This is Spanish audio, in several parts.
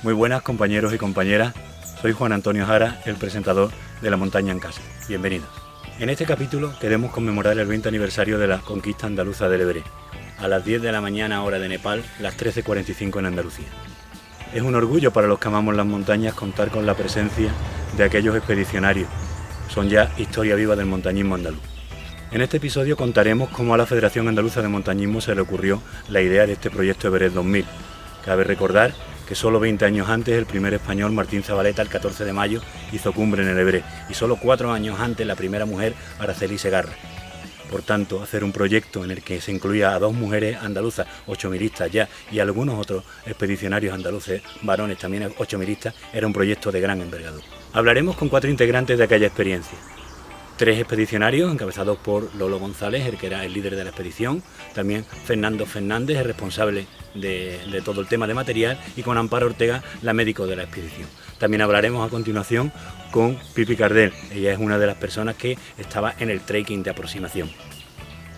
Muy buenas compañeros y compañeras, soy Juan Antonio Jara, el presentador de La Montaña en Casa. Bienvenidos. En este capítulo queremos conmemorar el 20 aniversario de la conquista andaluza del Everest, a las 10 de la mañana hora de Nepal, las 13:45 en Andalucía. Es un orgullo para los que amamos las montañas contar con la presencia de aquellos expedicionarios. Son ya historia viva del montañismo andaluz. En este episodio contaremos cómo a la Federación Andaluza de Montañismo se le ocurrió la idea de este proyecto Everest 2000. Cabe recordar que solo 20 años antes el primer español, Martín Zabaleta, el 14 de mayo, hizo cumbre en el Everest, y solo 4 años antes la primera mujer, Araceli Segarra. Por tanto, hacer un proyecto en el que se incluía a 2 mujeres andaluzas, 8000istas ya, y algunos otros expedicionarios andaluces, varones también 8000istas, era un proyecto de gran envergadura. Hablaremos con 4 integrantes de aquella experiencia. 3 expedicionarios encabezados por Lolo González, el que era el líder de la expedición, también Fernando Fernández, el responsable de todo el tema de material, y con Amparo Ortega, la médico de la expedición. También hablaremos a continuación con Pipi Cardel, ella es una de las personas que estaba en el trekking de aproximación.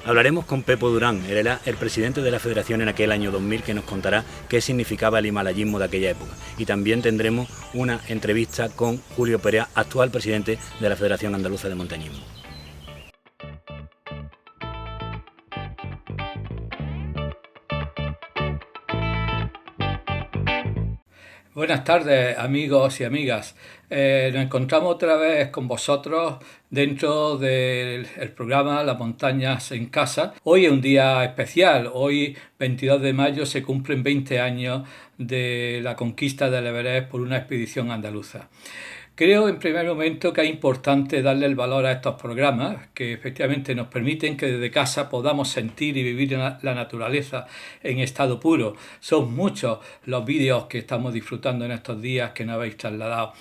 Hablaremos con Pepo Durán, él era el presidente de la federación en aquel año 2000, que nos contará qué significaba el himalayismo de aquella época. Y también tendremos una entrevista con Julio Perea, actual presidente de la Federación Andaluza de Montañismo. Buenas tardes, amigos y amigas. Nos encontramos otra vez con vosotros dentro del programa Las Montañas en Casa. Hoy es un día especial. Hoy, 22 de mayo, se cumplen 20 años de la conquista del Everest por una expedición andaluza. Creo en primer momento que es importante darle el valor a estos programas que efectivamente nos permiten que desde casa podamos sentir y vivir la naturaleza en estado puro. Son muchos los vídeos que estamos disfrutando en estos días que nos habéis trasladado.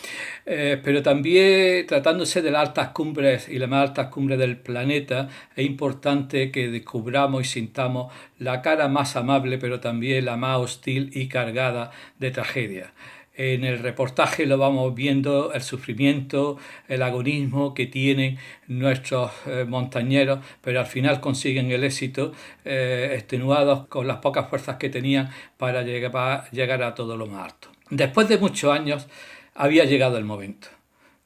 Pero también, tratándose de las altas cumbres y las más altas cumbres del planeta, es importante que descubramos y sintamos la cara más amable, pero también la más hostil y cargada de tragedia. En el reportaje lo vamos viendo, el sufrimiento, el agonismo que tienen nuestros montañeros, pero al final consiguen el éxito, extenuados con las pocas fuerzas que tenían para llegar a todo lo más alto. Después de muchos años había llegado el momento.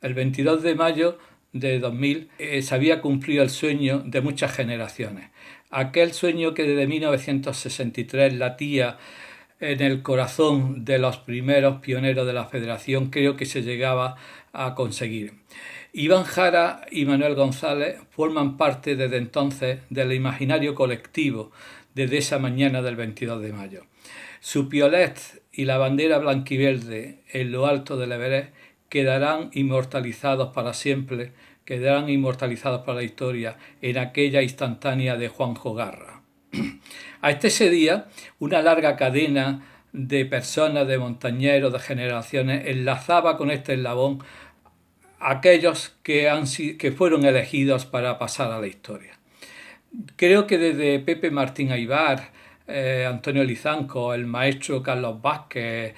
El 22 de mayo de 2000 se había cumplido el sueño de muchas generaciones. Aquel sueño que desde 1963 latía en el corazón de los primeros pioneros de la federación, creo que se llegaba a conseguir. Iván Jara y Manuel González forman parte desde entonces del imaginario colectivo desde esa mañana del 22 de mayo. Su piolet y la bandera blanquiverde en lo alto del Everest quedarán inmortalizados para siempre, quedarán inmortalizados para la historia en aquella instantánea de Juanjo Garra. Hasta ese día, una larga cadena de personas, de montañeros, de generaciones, enlazaba con este eslabón a aquellos que fueron elegidos para pasar a la historia. Creo que desde Pepe Martín Aybar, Antonio Lizanco, el maestro Carlos Vázquez,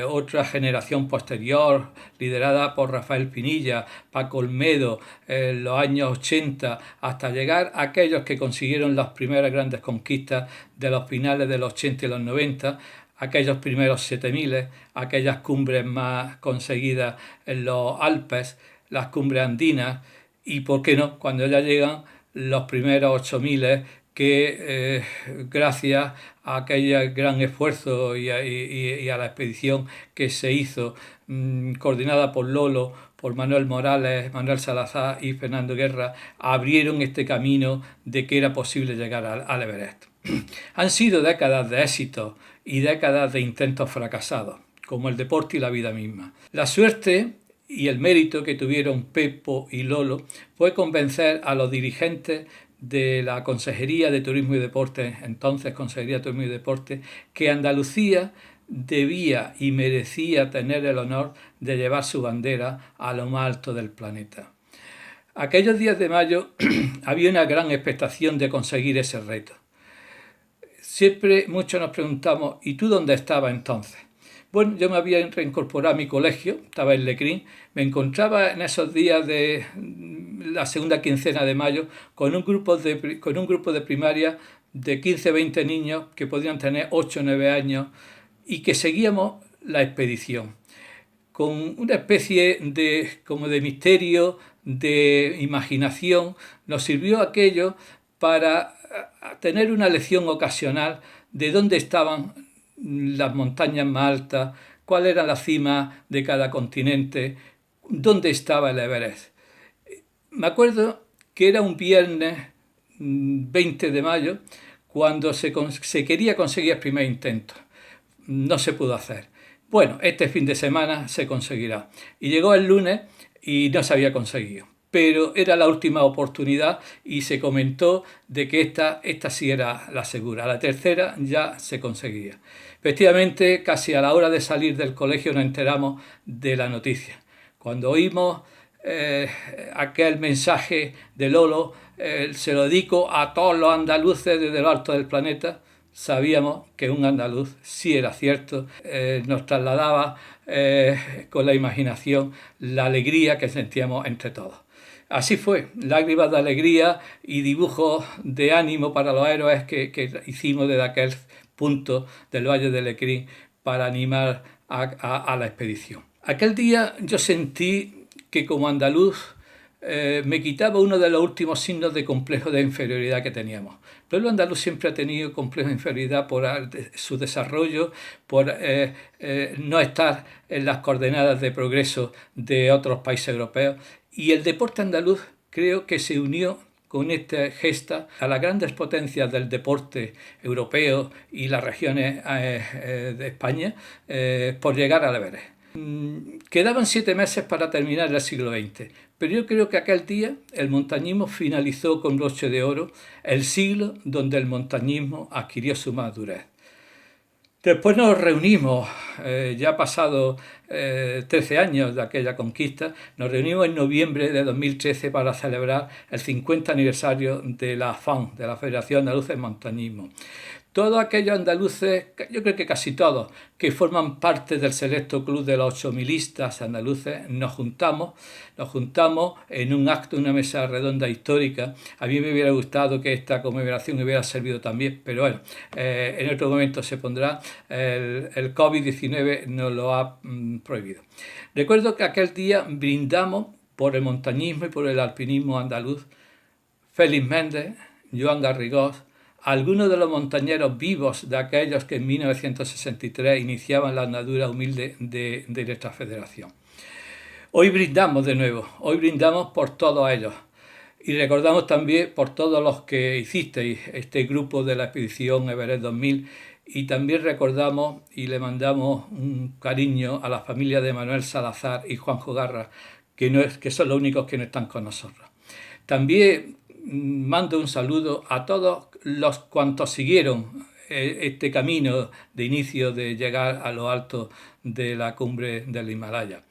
otra generación posterior liderada por Rafael Pinilla, Paco Olmedo, en los años 80, hasta llegar a aquellos que consiguieron las primeras grandes conquistas de los finales de los 80 y los 90, aquellos primeros 7000, aquellas cumbres más conseguidas en los Alpes, las cumbres andinas, y por qué no, cuando ya llegan los primeros 8000, que gracias a aquel gran esfuerzo y a la expedición que se hizo, coordinada por Lolo, por Manuel Morales, Manuel Salazar y Fernando Guerra, abrieron este camino de que era posible llegar al Everest. Han sido décadas de éxitos y décadas de intentos fracasados, como el deporte y la vida misma. La suerte y el mérito que tuvieron Pepo y Lolo fue convencer a los dirigentes de la Consejería de Turismo y Deporte, entonces Consejería de Turismo y Deporte, que Andalucía debía y merecía tener el honor de llevar su bandera a lo más alto del planeta. Aquellos días de mayo había una gran expectación de conseguir ese reto. Siempre muchos nos preguntamos, ¿y tú dónde estabas entonces? Bueno, yo me había reincorporado a mi colegio, estaba en Lecrín, me encontraba en esos días de la segunda quincena de mayo con un grupo de primaria de 15-20 niños que podían tener 8 o 9 años y que seguíamos la expedición. Con una especie de, como de misterio, de imaginación, nos sirvió aquello para tener una lección ocasional de dónde estaban las montañas más altas, cuál era la cima de cada continente, dónde estaba el Everest. Me acuerdo que era un viernes 20 de mayo cuando se quería conseguir el primer intento. No se pudo hacer. Bueno, este fin de semana se conseguirá. Y llegó el lunes y no se había conseguido. Pero era la última oportunidad y se comentó de que esta sí era la segura. La tercera ya se conseguía. Efectivamente, casi a la hora de salir del colegio nos enteramos de la noticia. Cuando oímos eh, aquel mensaje de Lolo, se lo dedico a todos los andaluces desde lo alto del planeta. Sabíamos que un andaluz, sí era cierto, nos trasladaba con la imaginación la alegría que sentíamos entre todos. Así fue, lágrimas de alegría y dibujos de ánimo para los héroes que hicimos desde aquel punto del Valle del Lecrín para animar a la expedición. Aquel día yo sentí que como andaluz me quitaba uno de los últimos signos de complejo de inferioridad que teníamos. El pueblo andaluz siempre ha tenido complejo de inferioridad por su desarrollo, por no estar en las coordenadas de progreso de otros países europeos. Y el deporte andaluz creo que se unió con esta gesta a las grandes potencias del deporte europeo y las regiones de España por llegar al Everest. Quedaban 7 meses para terminar el siglo XX, pero yo creo que aquel día el montañismo finalizó con broche de oro el siglo donde el montañismo adquirió su madurez. Después nos reunimos, ya pasado 13 años de aquella conquista, nos reunimos en noviembre de 2013 para celebrar el 50 aniversario de la FAN, de la Federación Andaluza de Montañismo. Todos aquellos andaluces, yo creo que casi todos, que forman parte del selecto club de los 8000istas andaluces, nos juntamos en un acto, una mesa redonda histórica. A mí me hubiera gustado que esta conmemoración hubiera servido también, pero bueno, en otro momento se pondrá. El COVID-19 nos lo ha prohibido. Recuerdo que aquel día brindamos por el montañismo y por el alpinismo andaluz. Félix Méndez, Joan Garrigós, algunos de los montañeros vivos de aquellos que en 1963 iniciaban la andadura humilde de nuestra federación. Hoy brindamos de nuevo, hoy brindamos por todos ellos y recordamos también por todos los que hicisteis este grupo de la expedición Everest 2000 y también recordamos y le mandamos un cariño a la familia de Manuel Salazar y Juanjo Garra, que son los únicos que no están con nosotros. También mando un saludo a todos los cuantos siguieron este camino de inicio de llegar a lo alto de la cumbre del Himalaya.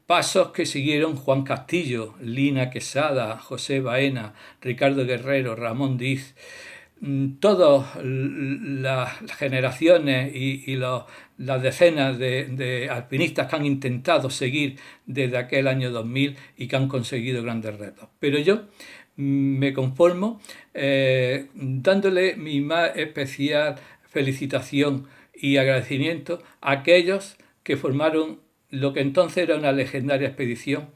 Pasos que siguieron Juan Castillo, Lina Quesada, José Baena, Ricardo Guerrero, Ramón Diz, todas las generaciones y las decenas de alpinistas que han intentado seguir desde aquel año 2000 y que han conseguido grandes retos. Pero yo me conformo dándole mi más especial felicitación y agradecimiento a aquellos que formaron lo que entonces era una legendaria expedición,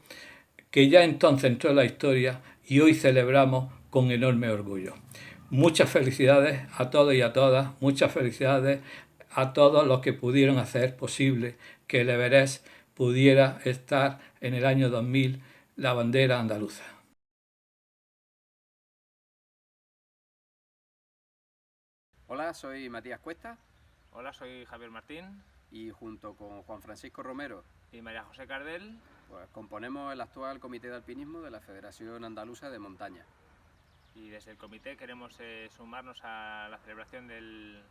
que ya entonces entró en la historia y hoy celebramos con enorme orgullo. Muchas felicidades a todos y a todas, muchas felicidades a todos los que pudieron hacer posible que el Everest pudiera estar en el año 2000 la bandera andaluza. Hola, soy Matías Cuesta. Hola, soy Javier Martín. Y junto con Juan Francisco Romero y María José Cardel, pues componemos el actual Comité de Alpinismo de la Federación Andaluza de Montaña. Y desde el comité queremos sumarnos a la celebración del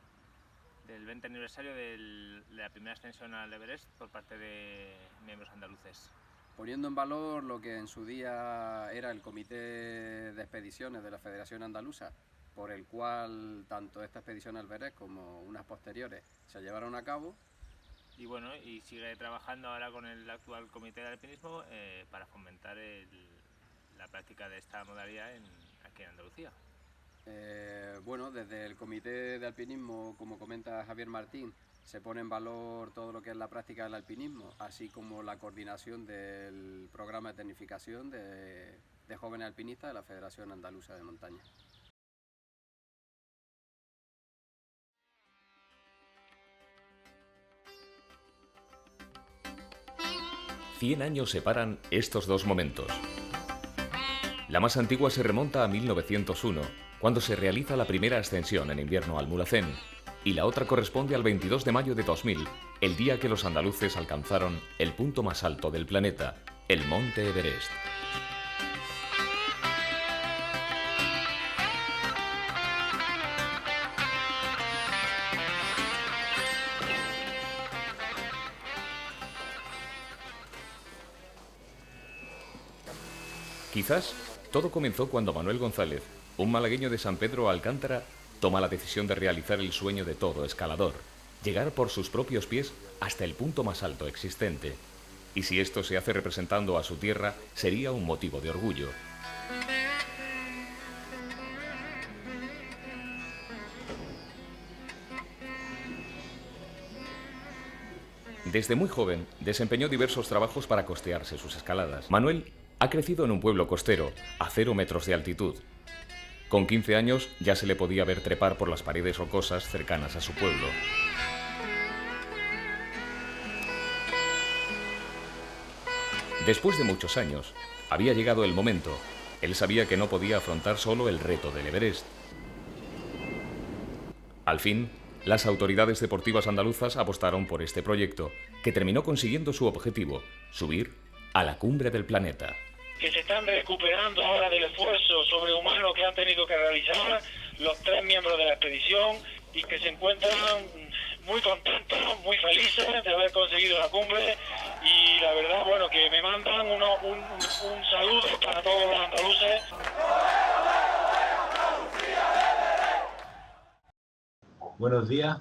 20 aniversario de la primera ascensión al Everest por parte de miembros andaluces. Poniendo en valor lo que en su día era el Comité de Expediciones de la Federación Andaluza, por el cual tanto esta expedición al Everest como unas posteriores se llevaron a cabo. Y bueno, y sigue trabajando ahora con el actual Comité de Alpinismo para fomentar la práctica de esta modalidad aquí en Andalucía. Bueno, desde el Comité de Alpinismo, como comenta Javier Martín, Se pone en valor todo lo que es la práctica del alpinismo, así como la coordinación del programa de tecnificación de jóvenes alpinistas de la Federación Andaluza de Montaña. Cien años separan estos dos momentos. La más antigua se remonta a 1901, cuando se realiza la primera ascensión en invierno al Mulhacén, y la otra corresponde al 22 de mayo de 2000, el día que los andaluces alcanzaron el punto más alto del planeta, el Monte Everest. Quizás todo comenzó cuando Manuel González, un malagueño de San Pedro Alcántara, toma la decisión de realizar el sueño de todo escalador, llegar por sus propios pies hasta el punto más alto existente. Y si esto se hace representando a su tierra, sería un motivo de orgullo. Desde muy joven, desempeñó diversos trabajos para costearse sus escaladas. Manuel ha crecido en un pueblo costero, a 0 metros de altitud. Con 15 años ya se le podía ver trepar por las paredes rocosas cercanas a su pueblo. Después de muchos años, había llegado el momento. Él sabía que no podía afrontar solo el reto del Everest. Al fin, las autoridades deportivas andaluzas apostaron por este proyecto, que terminó consiguiendo su objetivo, subir a la cumbre del planeta. Que se están recuperando ahora del esfuerzo sobrehumano que han tenido que realizar los 3 miembros de la expedición y que se encuentran muy contentos, muy felices de haber conseguido la cumbre y la verdad, bueno, que me mandan un saludo para todos los andaluces. Buenos días,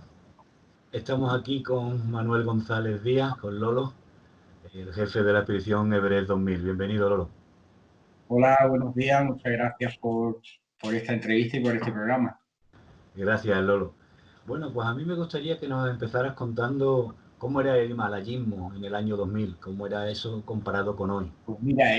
estamos aquí con Manuel González Díaz, con Lolo, el jefe de la expedición Everest 2000. Bienvenido, Lolo. Hola, buenos días, muchas gracias por esta entrevista y por este programa. Gracias, Lolo. Bueno, pues a mí me gustaría que nos empezaras contando cómo era el himalayismo en el año 2000, cómo era eso comparado con hoy. Pues mira,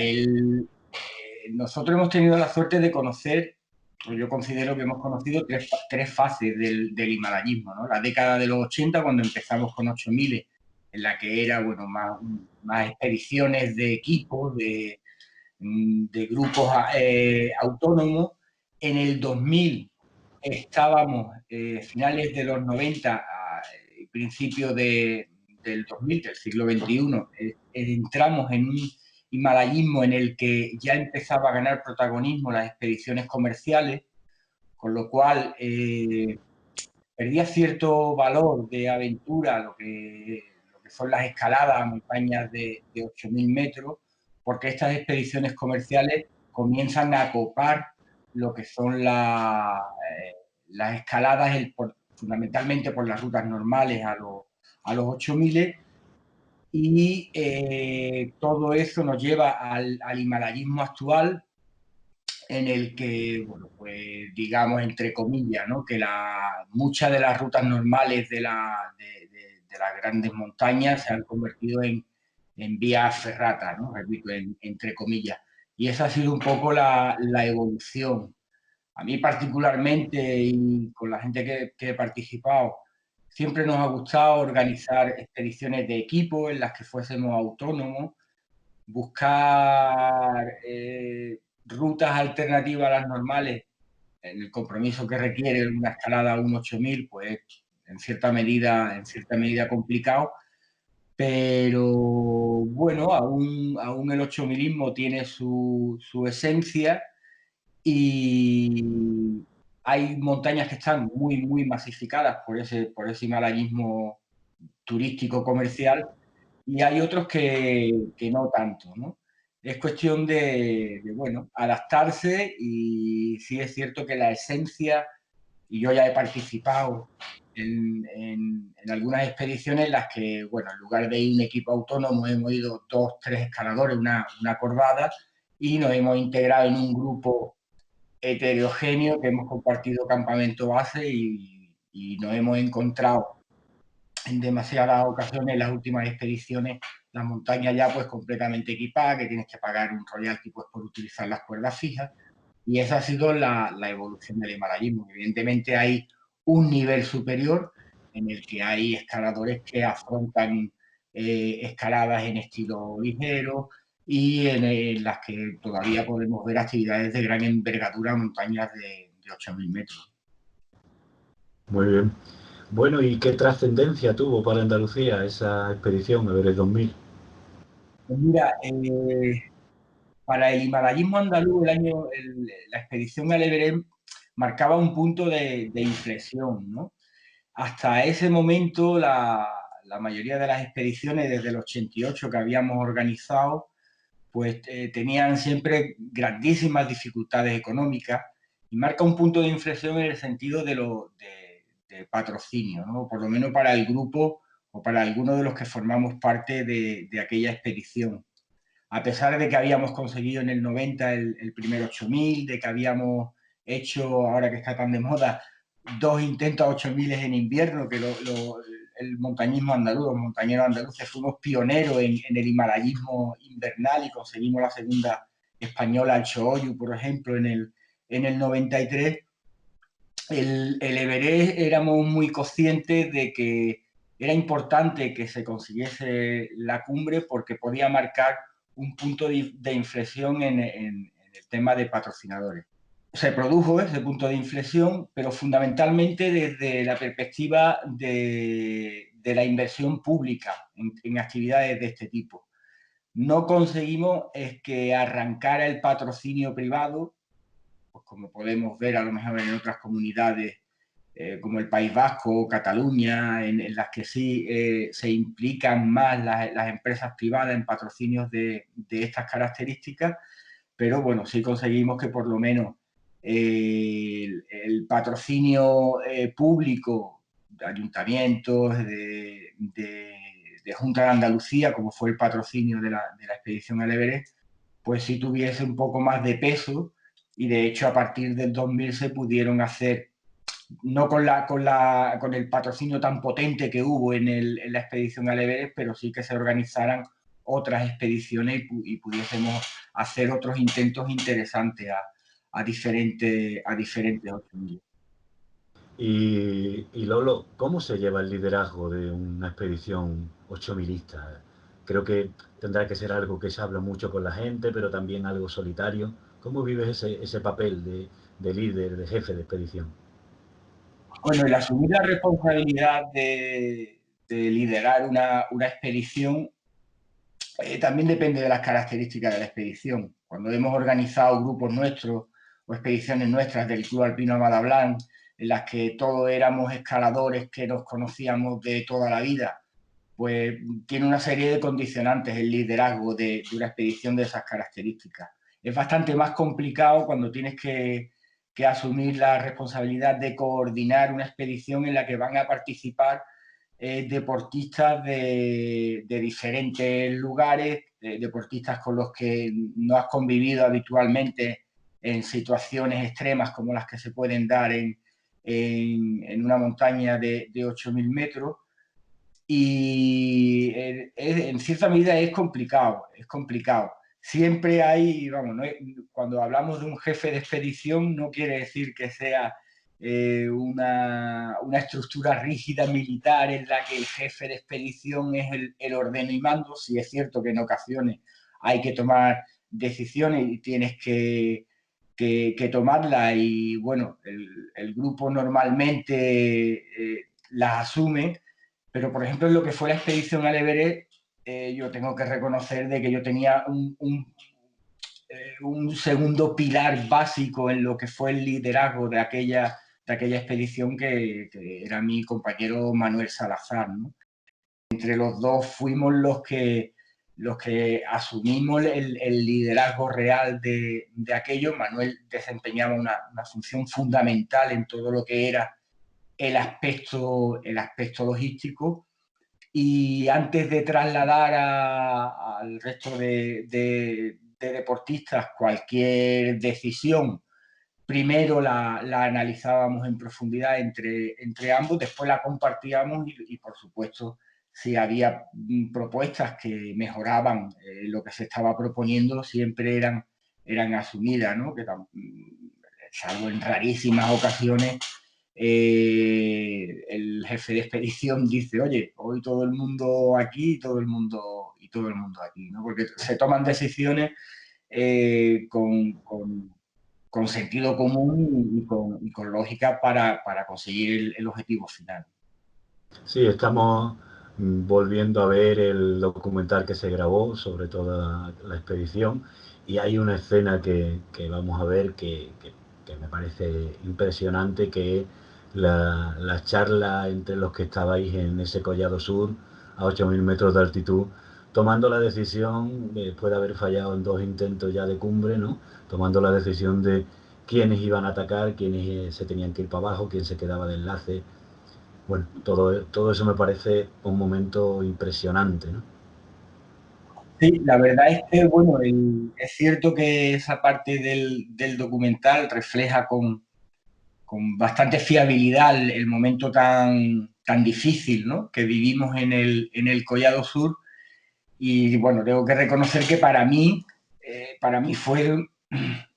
nosotros hemos tenido la suerte de conocer, pues yo considero que hemos conocido tres fases del himalayismo, ¿no? La década de los 80, cuando empezamos con 8000, en la que era, bueno, más expediciones de equipos, de grupos autónomos. En el 2000 estábamos, finales de los 90, principios del 2000, del siglo XXI, entramos en un himalayismo en el que ya empezaba a ganar protagonismo las expediciones comerciales, con lo cual perdía cierto valor de aventura lo que son las escaladas a montañas de 8.000 metros, porque estas expediciones comerciales comienzan a copar lo que son las escaladas, fundamentalmente por las rutas normales a los 8000, y todo eso nos lleva al himalayismo actual, en el que, bueno, pues digamos, entre comillas, ¿no?, que muchas de las rutas normales de las grandes montañas se han convertido en vías ferratas, ¿no?, repito, entre comillas. Y esa ha sido un poco la evolución. A mí particularmente, y con la gente que he participado, siempre nos ha gustado organizar expediciones de equipo en las que fuésemos autónomos, buscar rutas alternativas a las normales, en el compromiso que requiere una escalada a un 8000, pues en cierta medida complicado, pero bueno, aún el 8000ismo tiene su esencia, y hay montañas que están muy masificadas por ese himalayismo turístico comercial, y hay otros que no tanto, ¿no? Es cuestión de, bueno, adaptarse, y sí es cierto que la esencia, y yo ya he participado en algunas expediciones en las que, bueno, en lugar de ir un equipo autónomo, hemos ido 2, 3 escaladores, una cordada, y nos hemos integrado en un grupo heterogéneo que hemos compartido campamento base, y nos hemos encontrado en demasiadas ocasiones, en las últimas expediciones, las montañas ya pues completamente equipadas, que tienes que pagar un royalty pues, por utilizar las cuerdas fijas. Y esa ha sido la evolución del himalayismo. Evidentemente hay un nivel superior en el que hay escaladores que afrontan escaladas en estilo ligero y en las que todavía podemos ver actividades de gran envergadura, montañas de 8.000 metros. Muy bien. Bueno, ¿y qué trascendencia tuvo para Andalucía esa expedición Everest 2000? Pues mira, para el himalayismo andaluz, la expedición al Everest marcaba un punto de inflexión, ¿no? Hasta ese momento, la mayoría de las expediciones desde el 88 que habíamos organizado, pues tenían siempre grandísimas dificultades económicas y marca un punto de inflexión en el sentido de patrocinio, ¿no? Por lo menos para el grupo o para algunos de los que formamos parte de aquella expedición. A pesar de que habíamos conseguido en el 90 el primer 8000, de que habíamos hecho, ahora que está tan de moda, 2 intentos a 8000 en invierno, que el montañismo andaluz, los montañeros andaluces fuimos pioneros en el himalayismo invernal y conseguimos la segunda española al Chohoyu, por ejemplo, en el 93. El Everest éramos muy conscientes de que era importante que se consiguiese la cumbre porque podía marcar un punto de inflexión en el tema de patrocinadores. Se produjo ese punto de inflexión, pero fundamentalmente desde la perspectiva de la inversión pública en actividades de este tipo. No conseguimos que arrancara el patrocinio privado, pues como podemos ver a lo mejor en otras comunidades como el País Vasco o Cataluña, en las que sí se implican más las empresas privadas en patrocinios de estas características, pero bueno, sí conseguimos que por lo menos el patrocinio público de ayuntamientos, de Junta de Andalucía, como fue el patrocinio de la expedición al Everest, pues sí tuviese un poco más de peso y de hecho a partir del 2000 se pudieron hacer, no con el patrocinio tan potente que hubo en la expedición al Everest, pero sí que se organizaran otras expediciones y pudiésemos hacer otros intentos interesantes a diferentes 8000. Y Lolo, ¿cómo se lleva el liderazgo de una expedición 8000ista? Creo que tendrá que ser algo que se habla mucho con la gente, pero también algo solitario. ¿Cómo vives ese papel de líder, de jefe de expedición? Bueno, el asumir la responsabilidad de liderar una expedición también depende de las características de la expedición. Cuando hemos organizado grupos nuestros o expediciones nuestras del Club Alpino Amadablanc, en las que todos éramos escaladores que nos conocíamos de toda la vida, pues tiene una serie de condicionantes el liderazgo de una expedición de esas características. Es bastante más complicado cuando tienes que asumir la responsabilidad de coordinar una expedición en la que van a participar deportistas de diferentes lugares, deportistas con los que no has convivido habitualmente en situaciones extremas como las que se pueden dar en una montaña de 8.000 metros. Y en cierta medida es complicado, es complicado. Siempre hay, vamos, cuando hablamos de un jefe de expedición no quiere decir que sea una estructura rígida militar en la que el jefe de expedición es el ordeno y mando. Sí es cierto que en ocasiones hay que tomar decisiones y tienes que tomarlas y bueno, el grupo normalmente las asume, pero por ejemplo en lo que fue la expedición al Everest, yo tengo que reconocer de que yo tenía un segundo pilar básico en lo que fue el liderazgo de aquella expedición que era mi compañero Manuel Salazar, ¿no? Entre los dos fuimos los que asumimos el liderazgo real de aquello. Manuel desempeñaba una función fundamental en todo lo que era el aspecto logístico. Y antes de trasladar al resto de deportistas cualquier decisión primero la analizábamos en profundidad entre ambos, después la compartíamos y por supuesto, si había propuestas que mejoraban lo que se estaba proponiendo, siempre eran asumidas, ¿no? Salvo en rarísimas ocasiones, el jefe de expedición dice, oye, hoy todo el mundo aquí y todo el mundo aquí, ¿no? Porque se toman decisiones con sentido común y con lógica para conseguir el objetivo final. Sí, estamos volviendo a ver el documental que se grabó sobre toda la expedición y hay una escena que vamos a ver que me parece impresionante, que es la charla entre los que estabais en ese collado sur a 8.000 metros de altitud, tomando la decisión, después de haber fallado en 2 intentos ya de cumbre, ¿no? Tomando la decisión de quiénes iban a atacar, quiénes se tenían que ir para abajo, quién se quedaba de enlace. Bueno, todo eso me parece un momento impresionante, ¿no? Sí, la verdad es que, bueno, es cierto que esa parte del documental refleja con bastante fiabilidad el momento tan difícil, ¿no?, que vivimos en el Collado Sur. Y bueno, tengo que reconocer que para mí fue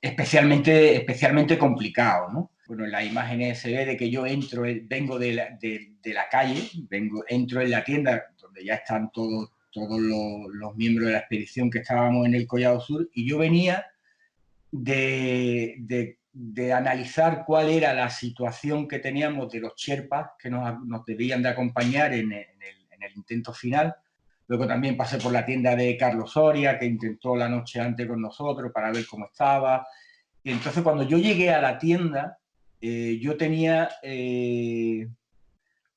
especialmente complicado, ¿no? Bueno, en las imágenes se ve de que yo vengo de la calle, entro en la tienda donde ya están todos los miembros de la expedición que estábamos en el Collado Sur, y yo venía de analizar cuál era la situación que teníamos de los sherpas que nos debían de acompañar en el intento final. Luego también pasé por la tienda de Carlos Soria, que intentó la noche antes con nosotros para ver cómo estaba. Y entonces cuando yo llegué a la tienda, yo tenía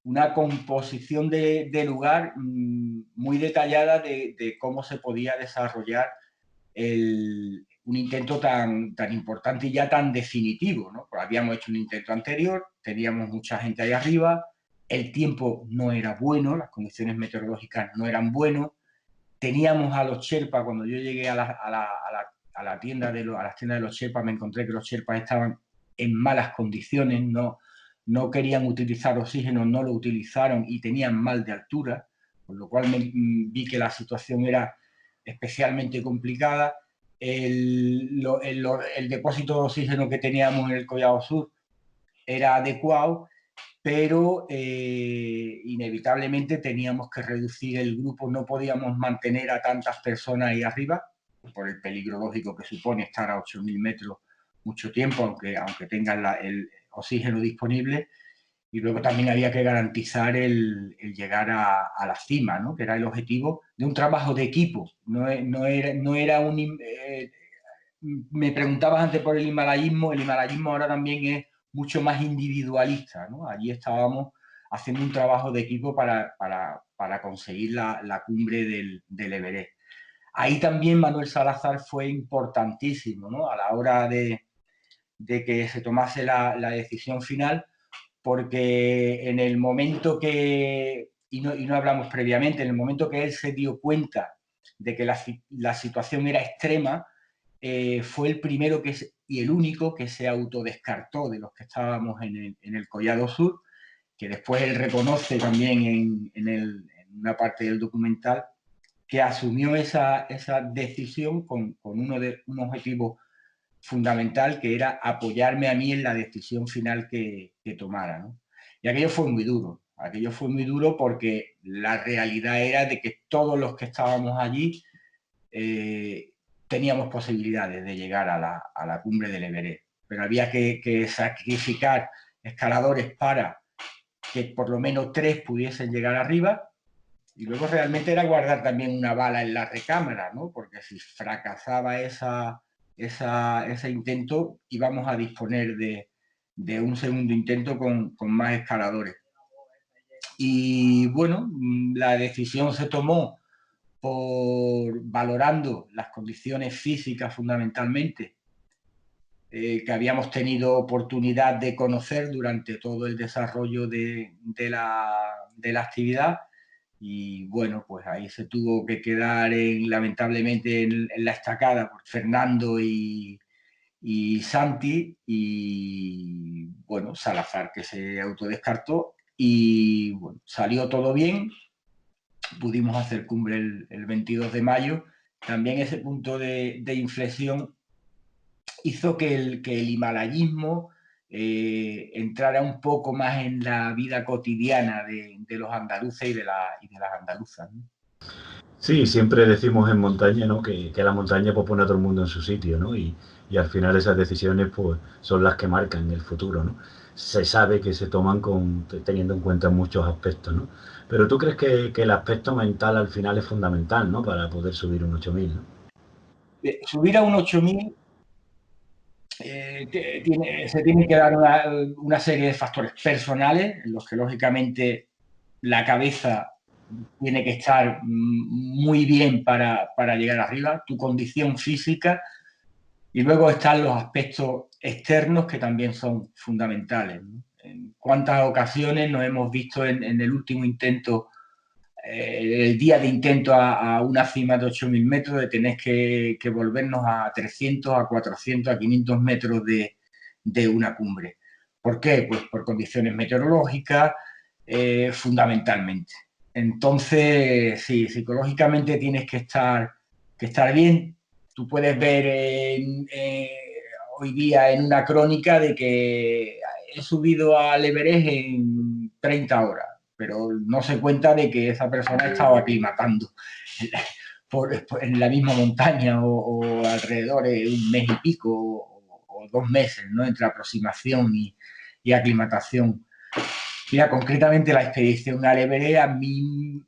una composición de lugar muy detallada de cómo se podía desarrollar un intento tan importante y ya tan definitivo, ¿no? Pues habíamos hecho un intento anterior, teníamos mucha gente ahí arriba, el tiempo no era bueno, las condiciones meteorológicas no eran buenas, teníamos a los Sherpas. Cuando yo llegué a la tienda a las tiendas de los Sherpas, me encontré que los Sherpas estaban en malas condiciones, no querían utilizar oxígeno, no lo utilizaron y tenían mal de altura, con lo cual vi que la situación era especialmente complicada. El depósito de oxígeno que teníamos en el Collado Sur era adecuado, pero inevitablemente teníamos que reducir el grupo, no podíamos mantener a tantas personas ahí arriba, por el peligro lógico que supone estar a 8.000 metros mucho tiempo, aunque tengan el oxígeno disponible. Y luego también había que garantizar el llegar a la cima, ¿no?, que era el objetivo de un trabajo de equipo. No era un... me preguntabas antes por el himalayismo ahora también es mucho más individualista, ¿no? Allí estábamos haciendo un trabajo de equipo para conseguir la cumbre del Everest. Ahí también Manuel Salazar fue importantísimo, ¿no?, a la hora de que se tomase la decisión final, porque en el momento y no hablamos previamente, en el momento que él se dio cuenta de que la situación era extrema, fue el primero y el único que se autodescartó de los que estábamos en el Collado Sur, que después él reconoce también en una parte del documental, que asumió esa decisión con un objetivo fundamental, que era apoyarme a mí en la decisión final que tomara, ¿no? Y aquello fue muy duro porque la realidad era de que todos los que estábamos allí teníamos posibilidades de llegar a la cumbre del Everest, pero había que sacrificar escaladores para que por lo menos 3 pudiesen llegar arriba, y luego realmente era guardar también una bala en la recámara, ¿no?, porque si fracasaba ese intento, íbamos a disponer de un segundo intento con más escaladores. Y bueno, la decisión se tomó valorando las condiciones físicas fundamentalmente, que habíamos tenido oportunidad de conocer durante todo el desarrollo de la actividad. Y bueno, pues ahí se tuvo que quedar lamentablemente en la estacada por Fernando y y Santi y, bueno, Salazar, que se autodescartó y, bueno, salió todo bien. Pudimos hacer cumbre el 22 de mayo. También ese punto de inflexión hizo que el himalayismo entrara un poco más en la vida cotidiana de los andaluces y de las andaluzas, ¿no? Sí, siempre decimos en montaña, ¿no? Que la montaña pues, pone a todo el mundo en su sitio, ¿no? Y al final esas decisiones pues, son las que marcan el futuro, ¿no? Se sabe que se toman teniendo en cuenta muchos aspectos, ¿no? Pero tú crees que el aspecto mental al final es fundamental, ¿no? Para poder subir un 8000, ¿no? Subir a un 8000 se tiene que dar una serie de factores personales en los que lógicamente la cabeza tiene que estar muy bien para llegar arriba, tu condición física, y luego están los aspectos externos que también son fundamentales, ¿no? En cuántas ocasiones nos hemos visto en el último intento, el día de intento a una cima de 8.000 metros, de tener que volvernos a 300, a 400, a 500 metros de una cumbre. ¿Por qué? Pues por condiciones meteorológicas, fundamentalmente. Entonces, sí, psicológicamente tienes que estar bien. Tú puedes ver hoy día en una crónica de que he subido al Everest en 30 horas, pero no se cuenta de que esa persona estaba aclimatando en la misma montaña o alrededor de un mes y pico o 2 meses, ¿no? Entre aproximación y aclimatación. Mira, concretamente la expedición al Everest, a mí,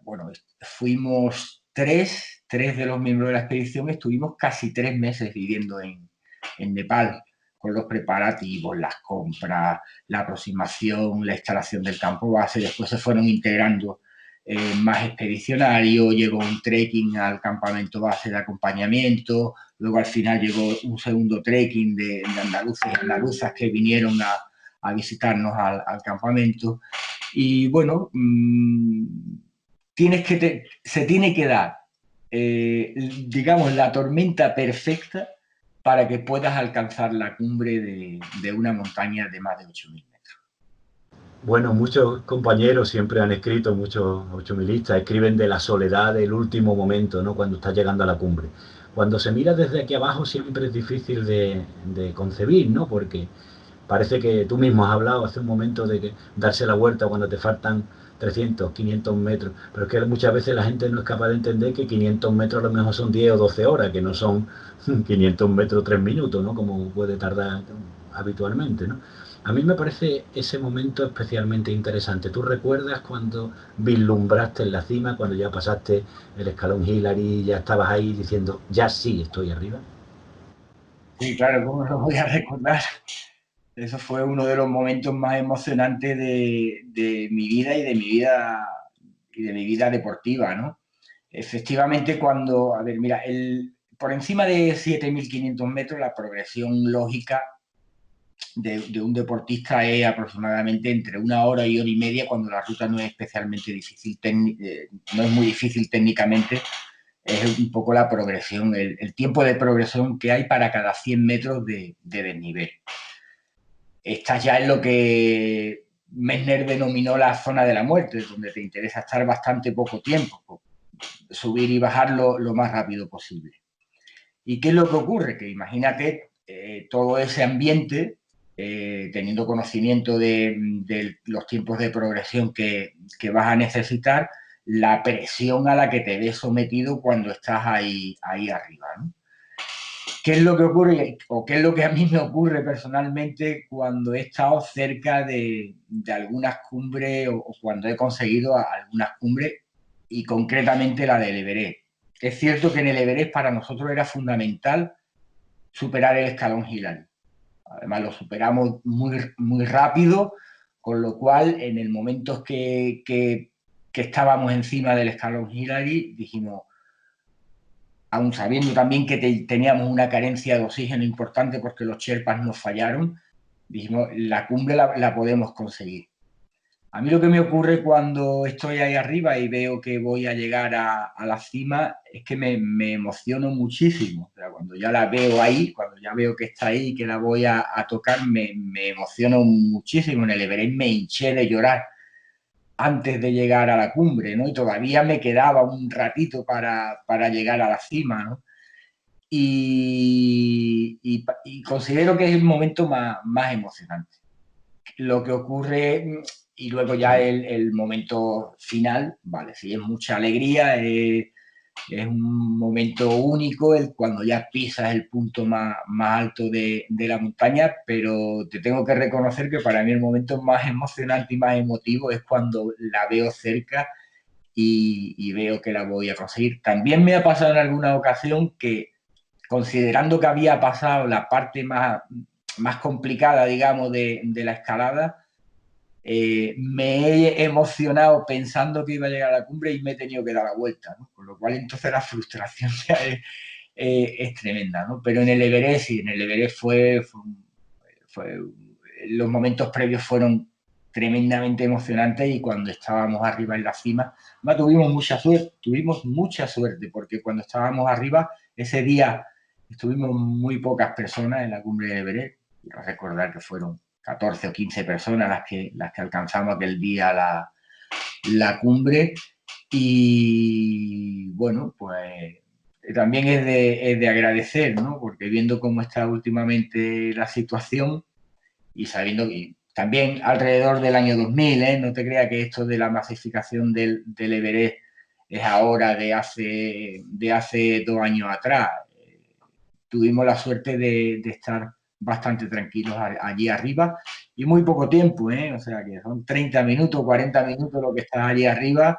bueno, fuimos tres de los miembros de la expedición, estuvimos casi 3 meses viviendo en Nepal, con los preparativos, las compras, la aproximación, la instalación del campo base. Después se fueron integrando más expedicionarios, llegó un trekking al campamento base de acompañamiento, luego al final llegó un segundo trekking de andaluces y andaluzas que vinieron a visitarnos al campamento. Y bueno, se tiene que dar, digamos, la tormenta perfecta para que puedas alcanzar la cumbre de una montaña de más de 8.000 metros. Bueno, muchos compañeros siempre han escrito, muchos 8000istas escriben de la soledad del último momento, ¿no? Cuando estás llegando a la cumbre. Cuando se mira desde aquí abajo siempre es difícil de concebir, ¿no? Porque parece que tú mismo has hablado hace un momento de que darse la vuelta cuando te faltan 300, 500 metros, pero es que muchas veces la gente no es capaz de entender que 500 metros a lo mejor son 10 o 12 horas, que no son 500 metros 3 minutos, ¿no? Como puede tardar habitualmente, ¿no? A mí me parece ese momento especialmente interesante. ¿Tú recuerdas cuando vislumbraste en la cima, cuando ya pasaste el escalón Hillary, ya estabas ahí diciendo, ya sí estoy arriba? Sí, claro, ¿cómo lo voy a recordar? Eso fue uno de los momentos más emocionantes de mi vida y de mi vida deportiva, ¿no? Efectivamente, cuando, a ver, mira, por encima de 7.500 metros, la progresión lógica de un deportista es aproximadamente entre 1 hora y 1 hora y media, cuando la ruta no es especialmente difícil, no es muy difícil técnicamente. Es un poco la progresión, el tiempo de progresión que hay para cada 100 metros de desnivel. Estás ya en lo que Messner denominó la zona de la muerte, donde te interesa estar bastante poco tiempo, subir y bajar lo más rápido posible. ¿Y qué es lo que ocurre? Que imagínate todo ese ambiente, teniendo conocimiento de los tiempos de progresión que vas a necesitar, la presión a la que te ves sometido cuando estás ahí arriba, ¿no? ¿Qué es lo que ocurre, o qué es lo que a mí me ocurre personalmente cuando he estado cerca de algunas cumbres o cuando he conseguido algunas cumbres, y concretamente la del Everest? Es cierto que en el Everest para nosotros era fundamental superar el escalón Hillary. Además lo superamos muy, muy rápido, con lo cual en el momento que estábamos encima del escalón Hillary dijimos, aún sabiendo también que teníamos una carencia de oxígeno importante porque los Sherpas nos fallaron, dijimos, la cumbre la podemos conseguir. A mí lo que me ocurre cuando estoy ahí arriba y veo que voy a llegar a la cima es que me emociono muchísimo. O sea, cuando ya la veo ahí, cuando ya veo que está ahí, que la voy a tocar, me emociono muchísimo. En el Everest me hinché de llorar antes de llegar a la cumbre, ¿no? Y todavía me quedaba un ratito para llegar a la cima, ¿no? Y considero que es el momento más emocionante. Lo que ocurre, y luego ya el momento final, vale, sí, es mucha alegría, es un momento único cuando ya pisas el punto más alto de la montaña, pero te tengo que reconocer que para mí el momento más emocionante y más emotivo es cuando la veo cerca y veo que la voy a conseguir. También me ha pasado en alguna ocasión que, considerando que había pasado la parte más complicada, digamos, de la escalada, me he emocionado pensando que iba a llegar a la cumbre y me he tenido que dar la vuelta, ¿no? Con lo cual entonces la frustración ya es tremenda, ¿no? Pero en el Everest, sí, en el Everest los momentos previos fueron tremendamente emocionantes y cuando estábamos arriba en la cima, tuvimos mucha suerte porque cuando estábamos arriba, ese día estuvimos muy pocas personas en la cumbre del Everest. Quiero recordar que fueron 14 o 15 personas las que alcanzamos aquel día la cumbre y bueno, pues también es de agradecer, ¿no? Porque viendo cómo está últimamente la situación y sabiendo que también alrededor del año 2000, no te creas que esto de la masificación del Everest es ahora de hace 2 años atrás. Tuvimos la suerte de estar bastante tranquilos allí arriba y muy poco tiempo, o sea que son 30 minutos, 40 minutos lo que está allí arriba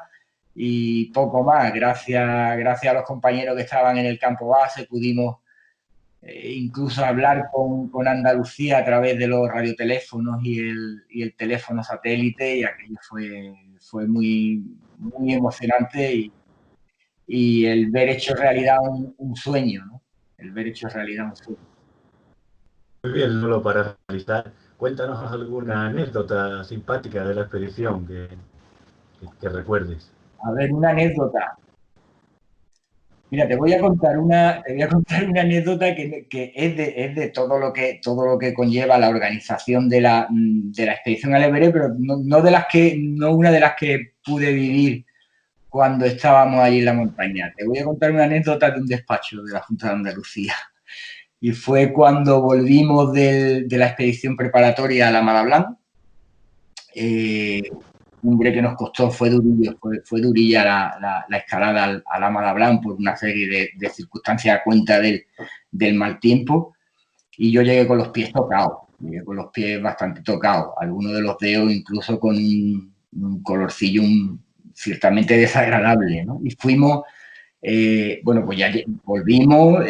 y poco más. Gracias a los compañeros que estaban en el campo base pudimos incluso hablar con Andalucía a través de los radioteléfonos y el teléfono satélite y aquello fue muy, muy emocionante y el ver hecho realidad un sueño, ¿no? El ver hecho realidad un sueño. Muy bien, Lolo, para finalizar, cuéntanos alguna anécdota simpática de la expedición que recuerdes. A ver, una anécdota. Mira, te voy a contar una anécdota que es de todo lo que conlleva la organización de la expedición al Everest, pero no una de las que pude vivir cuando estábamos allí en la montaña. Te voy a contar una anécdota de un despacho de la Junta de Andalucía. Y fue cuando volvimos de la expedición preparatoria a la Mala Blanc. Cumbre que nos costó, fue durilla la escalada a la Mala Blanc por una serie de circunstancias a cuenta del mal tiempo. Y yo llegué con los pies tocados, con los pies bastante tocados. Algunos de los dedos incluso con un colorcillo ciertamente desagradable, ¿no? Y fuimos... bueno, pues ya volvimos,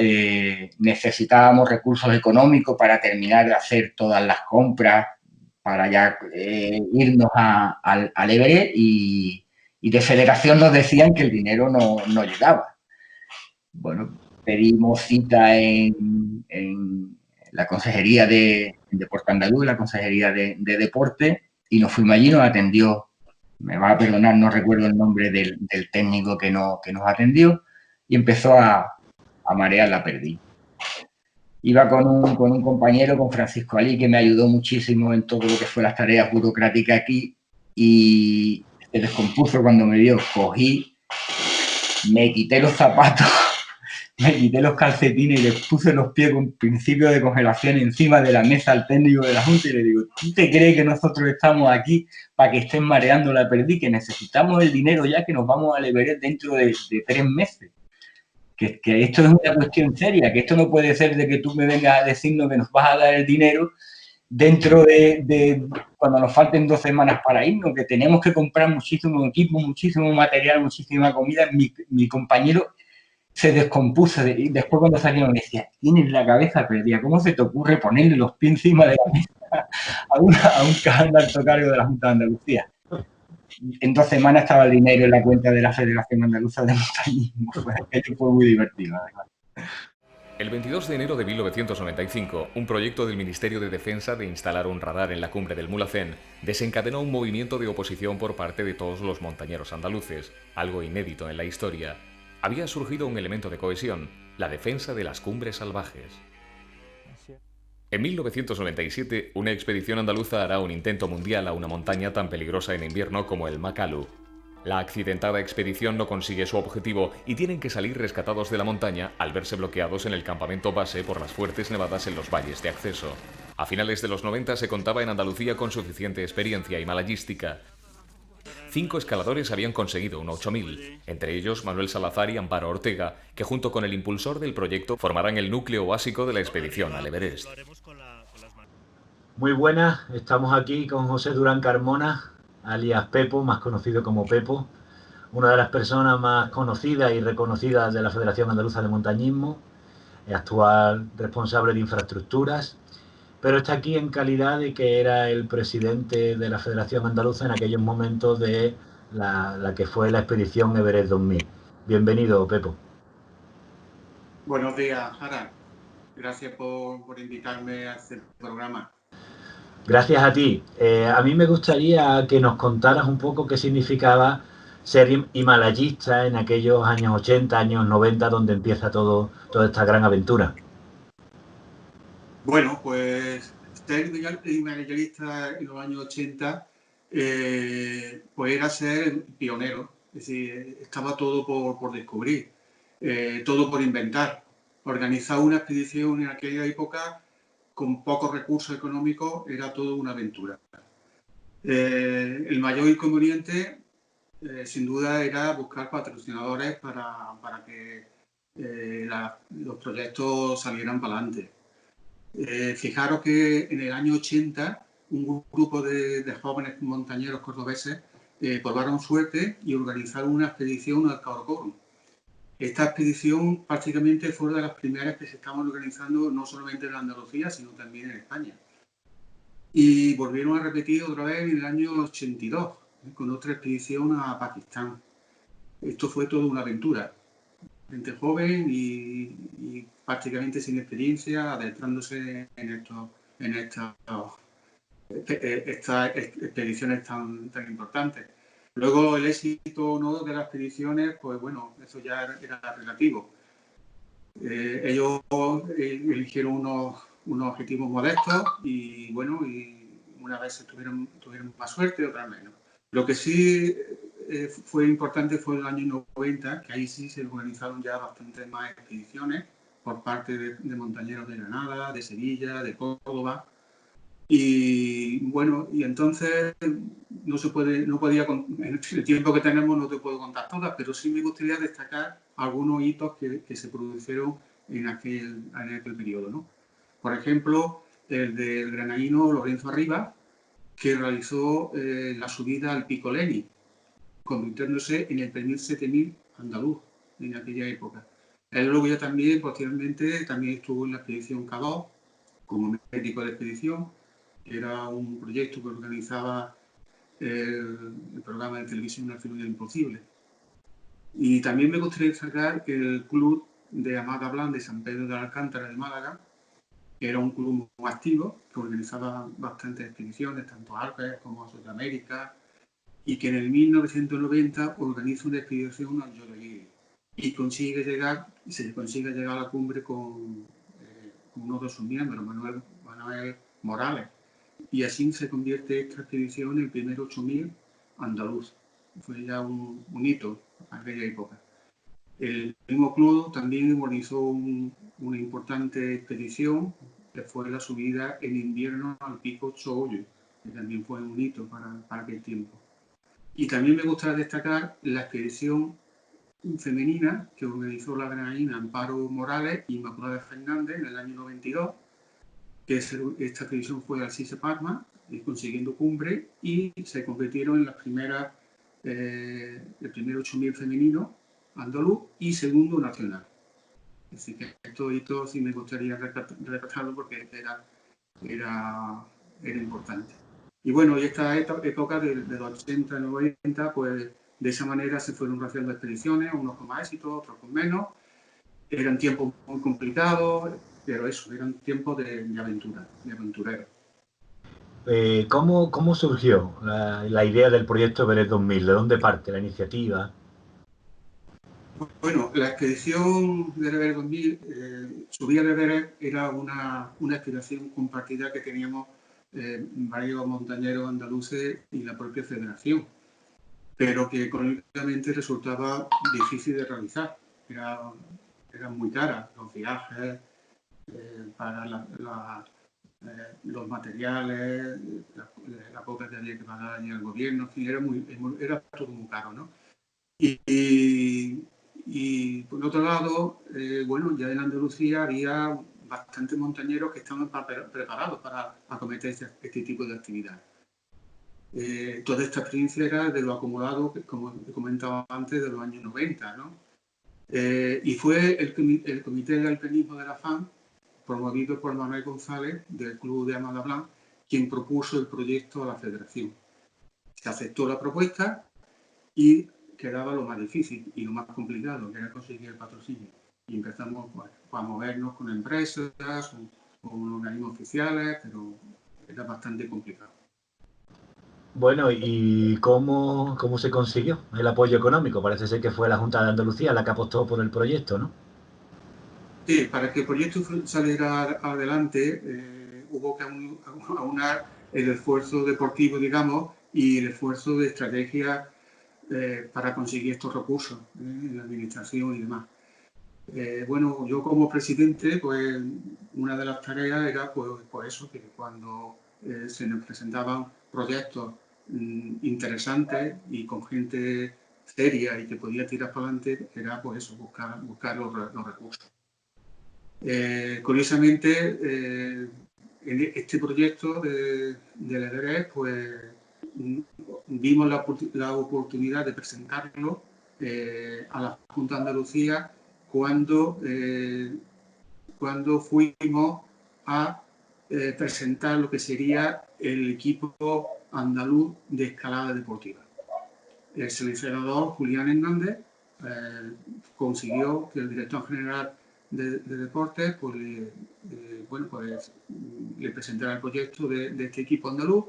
necesitábamos recursos económicos para terminar de hacer todas las compras, para ya irnos al Everest y de federación nos decían que el dinero no llegaba. Bueno, pedimos cita en la Consejería de Deporte Andaluz, la Consejería de Deporte y nos fuimos allí, nos atendió. Me va a perdonar, no recuerdo el nombre del técnico que nos atendió y empezó a marear la perdiz. Iba con un compañero, con Francisco Alí, que me ayudó muchísimo en todo lo que fue las tareas burocráticas aquí y se descompuso cuando me vio. Cogí, me quité los zapatos, me quité los calcetines y le puse los pies con principio de congelación encima de la mesa al técnico de la Junta y le digo, ¿tú te crees que nosotros estamos aquí para que estén mareando la perdiz? Que necesitamos el dinero ya, que nos vamos al Everest dentro de 3 meses. Que esto es una cuestión seria, que esto no puede ser de que tú me vengas a decirnos que nos vas a dar el dinero dentro de cuando nos falten 2 semanas para irnos, que tenemos que comprar muchísimo equipo, muchísimo material, muchísima comida. Mi compañero se descompuso y después cuando salieron me decía, tienes la cabeza perdida, ¿cómo se te ocurre ponerle los pies encima de la mesa a un alto cargo de la Junta de Andalucía? En 2 semanas estaba el dinero en la cuenta de la Federación Andaluza de Montañismo. Esto fue muy divertido, además. El 22 de enero de 1995, un proyecto del Ministerio de Defensa de instalar un radar en la cumbre del Mulhacén desencadenó un movimiento de oposición por parte de todos los montañeros andaluces, algo inédito en la historia. Había surgido un elemento de cohesión, la defensa de las cumbres salvajes. En 1997, una expedición andaluza hará un intento mundial a una montaña tan peligrosa en invierno como el Makalu. La accidentada expedición no consigue su objetivo y tienen que salir rescatados de la montaña al verse bloqueados en el campamento base por las fuertes nevadas en los valles de acceso. A finales de los 90 se contaba en Andalucía con suficiente experiencia himalayística. 5 escaladores habían conseguido un 8000, entre ellos Manuel Salazar y Amparo Ortega, que junto con el impulsor del proyecto formarán el núcleo básico de la expedición al Everest. Muy buenas, estamos aquí con José Durán Carmona, alias Pepo, más conocido como Pepo, una de las personas más conocidas y reconocidas de la Federación Andaluza de Montañismo, actual responsable de infraestructuras, pero está aquí en calidad de que era el presidente de la Federación Andaluza en aquellos momentos de la que fue la expedición Everest 2000. Bienvenido, Pepo. Buenos días, Jara. Gracias por invitarme a este programa. Gracias a ti. A mí me gustaría que nos contaras un poco qué significaba ser himalayista en aquellos años 80, años 90, donde empieza toda esta gran aventura. Bueno, pues ser himalayista en los años 80 pues era ser pionero. Es decir, estaba todo por descubrir, todo por inventar. Organizar una expedición en aquella época con pocos recursos económicos era todo una aventura. El mayor inconveniente, sin duda, era buscar patrocinadores para que los proyectos salieran para adelante. Fijaros que en el año 80 un grupo de jóvenes montañeros cordobeses probaron suerte y organizaron una expedición al Karakorum. Esta expedición prácticamente fue una de las primeras que se estaban organizando no solamente en Andalucía, sino también en España. Y volvieron a repetir otra vez en el año 82, con otra expedición a Pakistán. Esto fue toda una aventura. Gente joven y prácticamente sin experiencia, adentrándose en estas expediciones tan importantes. Luego el éxito no de las expediciones, pues bueno, eso ya era relativo. Ellos eligieron unos objetivos modestos y bueno, y unas veces tuvieron más suerte, otras menos. Lo que sí fue importante fue el año 90, que ahí sí se organizaron ya bastantes más expediciones por parte de montañeros de Granada, de Sevilla, de Córdoba. Y bueno, y entonces no podía, en el tiempo que tenemos no te puedo contar todas, pero sí me gustaría destacar algunos hitos que se produjeron en aquel periodo, ¿no? Por ejemplo, el del granadino Lorenzo Arribas, que realizó la subida al Pico Leni, convirtiéndose en el primer 7000 andaluz en aquella época. Él luego ya también, posteriormente, también estuvo en la expedición K2 como médico de expedición, que era un proyecto que organizaba el programa de televisión Al filo del imposible. Y también me gustaría destacar el club de Hamaca Blanc de San Pedro de Alcántara de Málaga, que era un club muy activo, que organizaba bastantes expediciones, tanto a Alpes como a Sudamérica, y que en el 1990 organiza una expedición al Llorelí y se consigue llegar a la cumbre con uno de sus miembros, Manuel Morales. Y así se convierte esta expedición en el primer 8000 andaluz. Fue ya un hito en aquella época. El mismo club también organizó una importante expedición, que fue la subida en invierno al pico Chogoyo, que también fue un hito para aquel tiempo. Y también me gustaría destacar la expedición femenina que organizó la granadina Amparo Morales y Inmaculada Fernández en el año 92, que esta expedición fue al Sise Parma, consiguiendo cumbre, y se convirtieron en las primeras, el primer 8000 femenino andaluz y segundo nacional. Así que estos hitos sí me gustaría rescatarlo porque era importante. Y bueno, y esta época de los 80 y 90, pues de esa manera se fueron haciendo expediciones, unos con más éxito, otros con menos. eran tiempos muy complicados, pero eso, eran tiempos de aventura, de aventureros. ¿Cómo surgió la idea del proyecto Everest 2000? ¿De dónde parte la iniciativa? Bueno, la expedición del Everest 2000, subir al Everest era una aspiración compartida que teníamos varios montañeros andaluces y la propia federación, pero que económicamente resultaba difícil de realizar. Eran muy caras los viajes, para los materiales, la poca que había que pagar en el gobierno, en fin, era todo muy caro, ¿no? Y por otro lado, bueno, ya en Andalucía había bastantes montañeros que estaban preparados para acometer este tipo de actividad. Toda esta experiencia era de lo acumulado, como he comentado antes, de los años 90, ¿no? Y fue el Comité de Alpinismo de la FAN, promovido por Manuel González, del Club de Amada Blanc, quien propuso el proyecto a la Federación. Se aceptó la propuesta y quedaba lo más difícil y lo más complicado, que era conseguir el patrocinio. Y empezamos a movernos con empresas, con organismos oficiales, pero era bastante complicado. Bueno, ¿y cómo se consiguió el apoyo económico? Parece ser que fue la Junta de Andalucía la que apostó por el proyecto, ¿no? Sí, para que el proyecto saliera adelante hubo que aunar el esfuerzo deportivo, digamos, y el esfuerzo de estrategia para conseguir estos recursos en la administración y demás. Bueno, yo como presidente, pues una de las tareas era pues eso, que cuando se nos presentaban proyectos interesantes y con gente seria y que podía tirar para adelante, era pues eso, buscar los recursos. Curiosamente, en este proyecto del Everest, pues vimos la oportunidad de presentarlo a la Junta de Andalucía cuando fuimos a presentar lo que sería el equipo andaluz de escalada deportiva. El seleccionador Julián Hernández consiguió que el director general de deportes pues, le presentara el proyecto de este equipo andaluz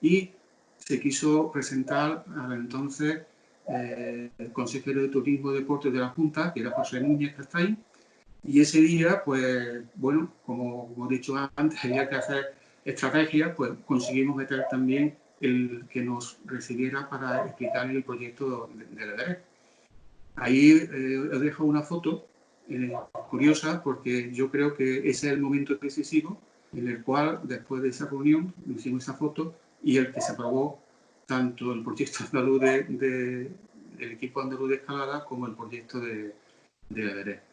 y se quiso presentar al entonces el consejero de Turismo y Deportes de la Junta, que era José Núñez Castaín, y ese día, pues bueno, como he dicho antes, había que hacer estrategias, pues conseguimos meter también el que nos recibiera para explicar el proyecto del Everest. Ahí os dejo una foto curiosa, porque yo creo que ese es el momento decisivo en el cual, después de esa reunión, hicimos esa foto y el que se aprobó tanto el proyecto andaluz del equipo andaluz de escalada como el proyecto del Everest.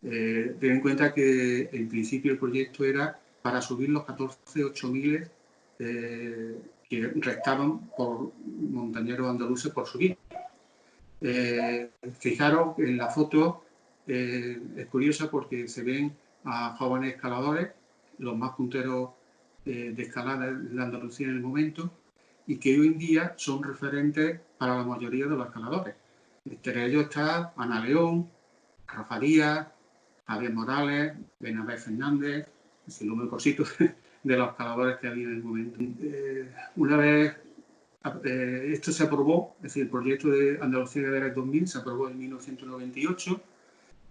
Ten en cuenta que en principio el proyecto era para subir los 14 8000 que restaban por montañeros andaluces por subir. Fijaros en la foto, es curiosa porque se ven a jóvenes escaladores, los más punteros de escalada de Andalucía en el momento, y que hoy en día son referentes para la mayoría de los escaladores. Entre ellos está Ana León, Rafa Díaz, Javier Morales, Bernabé Fernández, sin número cositos de los escaladores que había en el momento. Una vez esto se aprobó, es decir, el proyecto de Andalucía de Everest 2000 se aprobó en 1998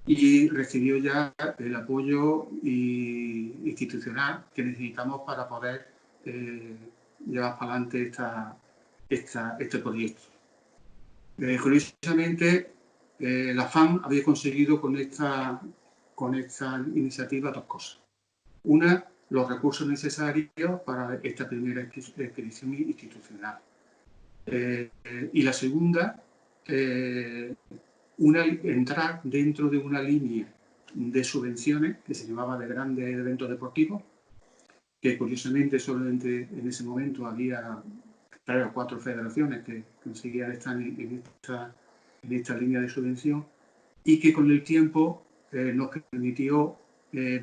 y recibió ya el apoyo institucional que necesitamos para poder llevar para adelante este proyecto. Curiosamente, la FAN había conseguido con esta iniciativa dos cosas. Una, los recursos necesarios para esta primera expedición institucional. Y la segunda, entrar dentro de una línea de subvenciones que se llamaba de grandes eventos deportivos, que curiosamente solamente en ese momento había 3 o 4 federaciones que conseguían estar en esta línea de subvención y que con el tiempo nos permitió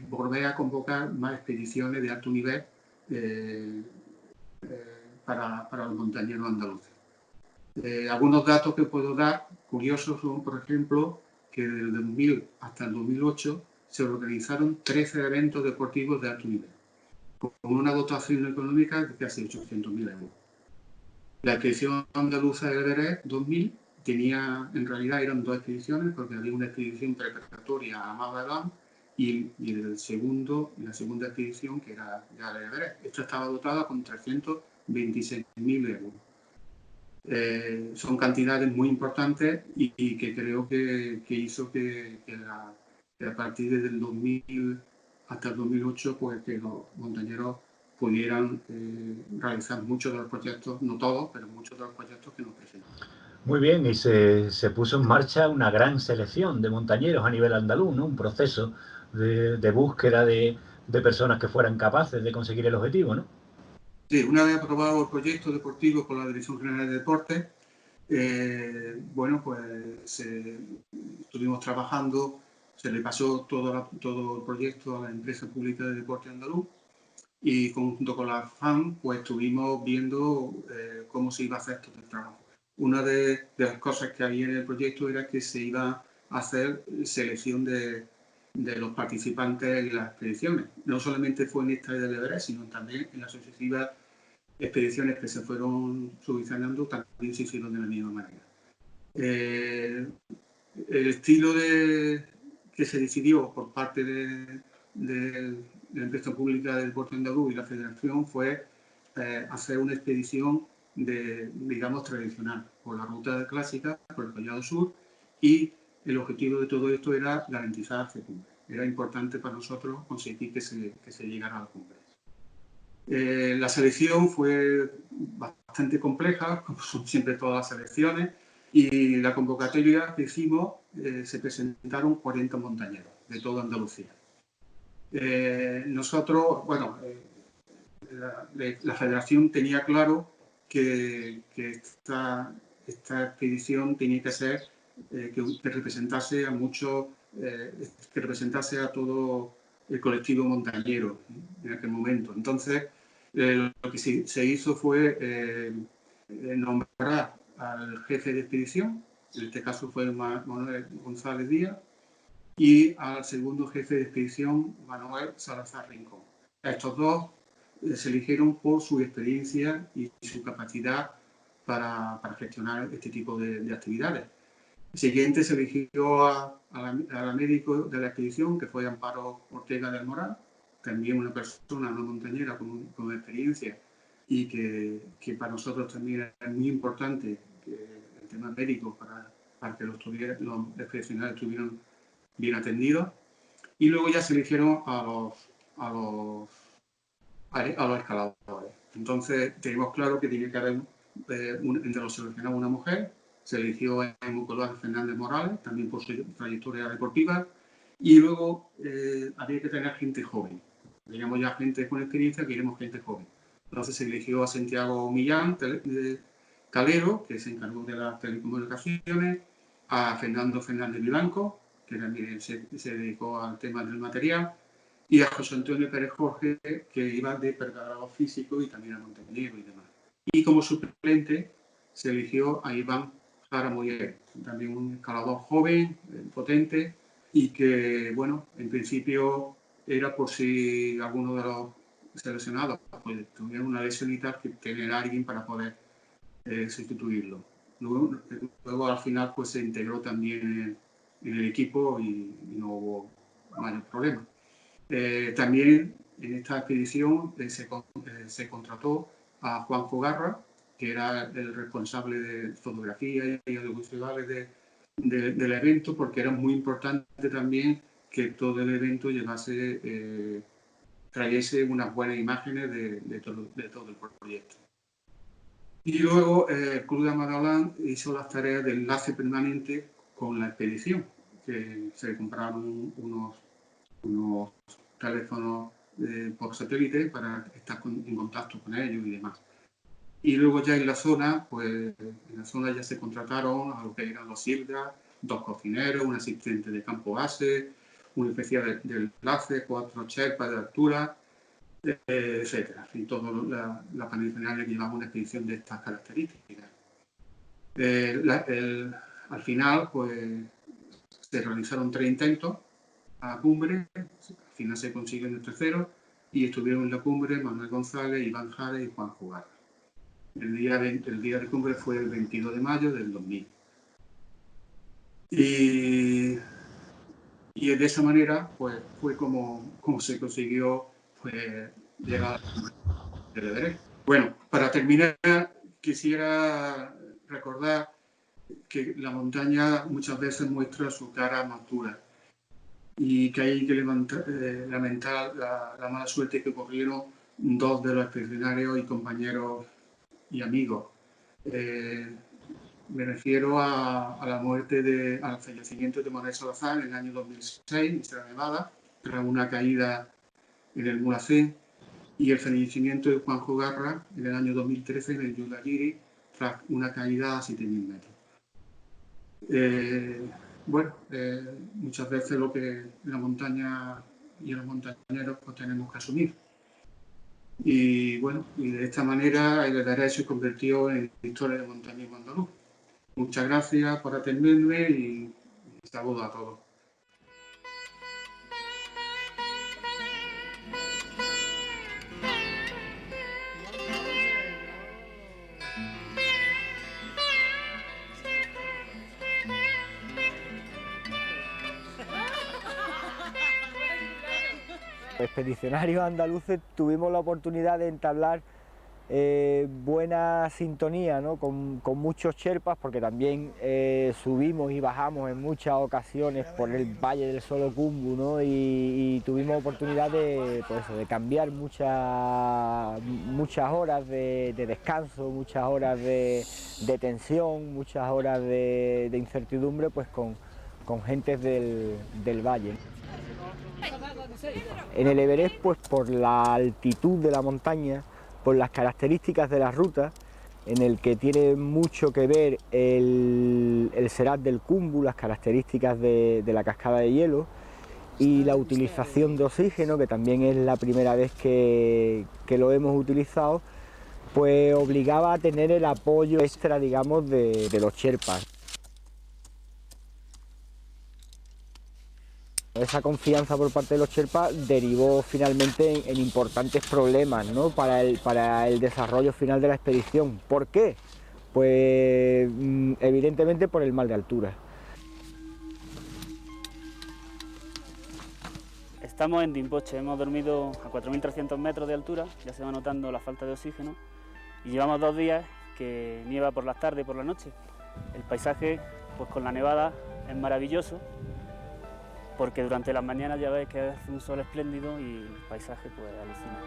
volver a convocar más expediciones de alto nivel para los montañeros andaluces. Algunos datos que puedo dar curiosos son, por ejemplo, que del 2000 hasta el 2008 se organizaron 13 eventos deportivos de alto nivel, con una dotación económica de casi 800.000 euros. La expedición andaluza del Everest 2000 tenía, en realidad eran dos expediciones, porque había una expedición preparatoria a Mabadán y la segunda expedición, que era ya la Everest. Esta estaba dotada con 326.000 euros. Son cantidades muy importantes y que creo que hizo que a partir del 2000 hasta el 2008, pues que los montañeros pudieran realizar muchos de los proyectos, no todos, pero muchos de los proyectos que nos presentan. Muy bien, y se puso en marcha una gran selección de montañeros a nivel andaluz, ¿no? Un proceso de búsqueda de personas que fueran capaces de conseguir el objetivo, ¿no? Sí, una vez aprobado el proyecto deportivo por la Dirección General de Deportes, bueno, pues estuvimos trabajando, se le pasó todo el proyecto a la Empresa Pública de Deporte Andaluz y junto con la FAN pues estuvimos viendo cómo se iba a hacer todo el trabajo. Una de las cosas que había en el proyecto era que se iba a hacer selección de los participantes en las expediciones. No solamente fue en esta del Everest, sino también en las sucesivas expediciones que se fueron subvencionando, también se hicieron de la misma manera. El estilo que se decidió por parte de la Empresa Pública del Deporte Andaluz y la Federación fue hacer una expedición digamos, tradicional, por la ruta clásica, por el Collado Sur, y el objetivo de todo esto era garantizar hacer cumbre. Era importante para nosotros conseguir que se llegara a la cumbre. La selección fue bastante compleja, como son siempre todas las selecciones, y la convocatoria que hicimos se presentaron 40 montañeros de toda Andalucía. Nosotros, bueno, la Federación tenía claro que esta expedición tenía que ser que representase a muchos, que representase a todo el colectivo montañero en aquel momento. Entonces, lo que se hizo fue nombrar al jefe de expedición, en este caso fue Manuel González Díaz, y al segundo jefe de expedición, Manuel Salazar Rincón. Estos dos se eligieron por su experiencia y su capacidad para gestionar este tipo de actividades. El siguiente se eligió a la médico de la expedición, que fue Amparo Ortega del Moral, también una persona, una montañera con experiencia y que para nosotros también es muy importante el tema médico para que los expedicionarios estuvieran bien atendidos. Y luego ya se eligieron a los escaladores. Entonces tenemos claro que tiene que haber entre los seleccionados una mujer. Se eligió a Nicolás Fernández Morales, también por su trayectoria deportiva, y luego había que tener gente joven. Teníamos ya gente con experiencia, queremos gente joven. Entonces se eligió a Santiago Millán Calero, que se encargó de las telecomunicaciones, a Fernando Fernández Vivanco, que también se dedicó al tema del material, y a José Antonio Pérez Jorge, que iba de preparador físico y también a Montenegro y demás. Y como suplente se eligió a Iván Jara Moller, también un escalador joven, potente, y que, bueno, en principio era por si alguno de los seleccionados pues, tuviera una lesión y tal, que tener a alguien para poder sustituirlo. Luego al final pues se integró también en el equipo y no hubo mayor problema. También en esta expedición se contrató a Juan Fogarra, que era el responsable de fotografía y audiovisuales del evento, porque era muy importante también que todo el evento trayese unas buenas imágenes de todo el proyecto. Y luego el Club de Amadalán hizo las tareas de enlace permanente con la expedición, que se compraron unos teléfonos por satélite para estar en contacto con ellos y demás. Y luego ya en la zona, pues en la zona ya se contrataron a lo que eran los sildas, 2 cocineros, un asistente de campo base, un especial de enlace, 4 sherpas de altura, etcétera. Y toda la parafernalia que llevaba una expedición de estas características. Al final, pues se realizaron 3 intentos a la cumbre, al final se consiguió el tercero y estuvieron en la cumbre Manuel González, Iván Jara y Juan Jugarra. El día de cumbre fue el 22 de mayo del 2000. Y de esa manera pues, fue como se consiguió pues, llegar al Everest. Bueno, para terminar, quisiera recordar que la montaña muchas veces muestra su cara más dura y que hay que lamentar la mala suerte que corrieron 2 de los expedicionarios y compañeros y amigos. Me refiero a la muerte, al fallecimiento de Manuel Salazar en el año 2006 en Sierra Nevada, tras una caída en el Mulhacén, y el fallecimiento de Juan Jugarra en el año 2013 en el Yulayiri, tras una caída a 7.000 metros. Muchas veces lo que la montaña y los montañeros pues, tenemos que asumir. Y bueno, y de esta manera el Everest se convirtió en historia del montañismo andaluz. Muchas gracias por atenderme y saludos a todos. Los expedicionarios andaluces tuvimos la oportunidad de entablar buena sintonía, ¿no? con muchos sherpas, porque también subimos y bajamos en muchas ocasiones por el Valle del Solokhumbu, ¿no? y tuvimos oportunidad de cambiar muchas horas de descanso, muchas horas de tensión, muchas horas de incertidumbre pues con gentes del valle. En el Everest, pues por la altitud de la montaña, por las características de la ruta, en el que tiene mucho que ver el Serrat del Khumbu, las características de la cascada de hielo y la utilización de oxígeno, que también es la primera vez que lo hemos utilizado, pues obligaba a tener el apoyo extra, digamos, de los sherpas. Esa confianza por parte de los sherpas derivó finalmente en importantes problemas, ¿no? para el desarrollo final de la expedición. ¿Por qué? Pues evidentemente por el mal de altura. Estamos en Dimpoche, hemos dormido a 4.300 metros de altura, ya se va notando la falta de oxígeno y llevamos 2 días que nieva por las tardes y por la noche. El paisaje, pues con la nevada, es maravilloso, porque durante las mañanas ya ves que hace un sol espléndido y el paisaje pues alucina.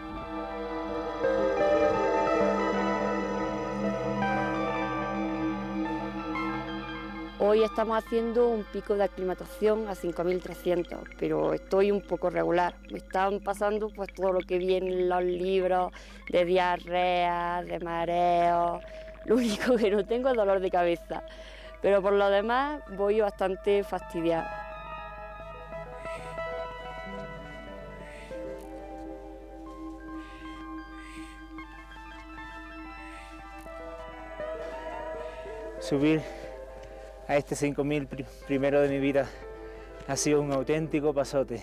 Hoy estamos haciendo un pico de aclimatación a 5.300, pero estoy un poco regular. Me están pasando pues todo lo que viene en los libros de diarrea, de mareo. Lo único que no tengo es dolor de cabeza, pero por lo demás voy bastante fastidiada. Subir a este 5.000 primero de mi vida ha sido un auténtico pasote.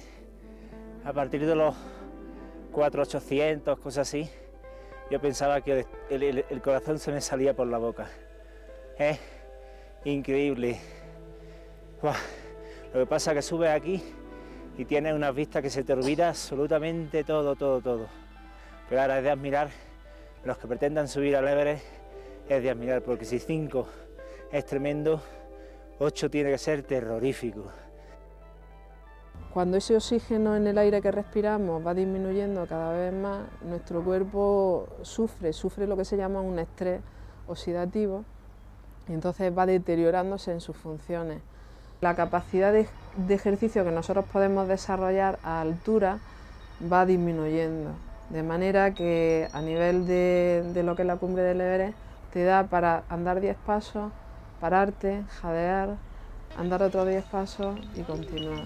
A partir de los 4.800, cosas así, yo pensaba que el corazón se me salía por la boca. Es increíble. Buah. Lo que pasa es que subes aquí y tienes unas vistas que se te olvida absolutamente todo. Pero ahora es de admirar, los que pretendan subir al Everest, es de admirar, porque si 5 es tremendo, 8 tiene que ser terrorífico. Cuando ese oxígeno en el aire que respiramos va disminuyendo cada vez más, nuestro cuerpo sufre lo que se llama un estrés oxidativo y entonces va deteriorándose en sus funciones. La capacidad de ejercicio que nosotros podemos desarrollar a altura va disminuyendo, de manera que a nivel de lo que es la cumbre del Everest te da para andar 10 pasos, pararte, jadear, andar otros 10 pasos y continuar.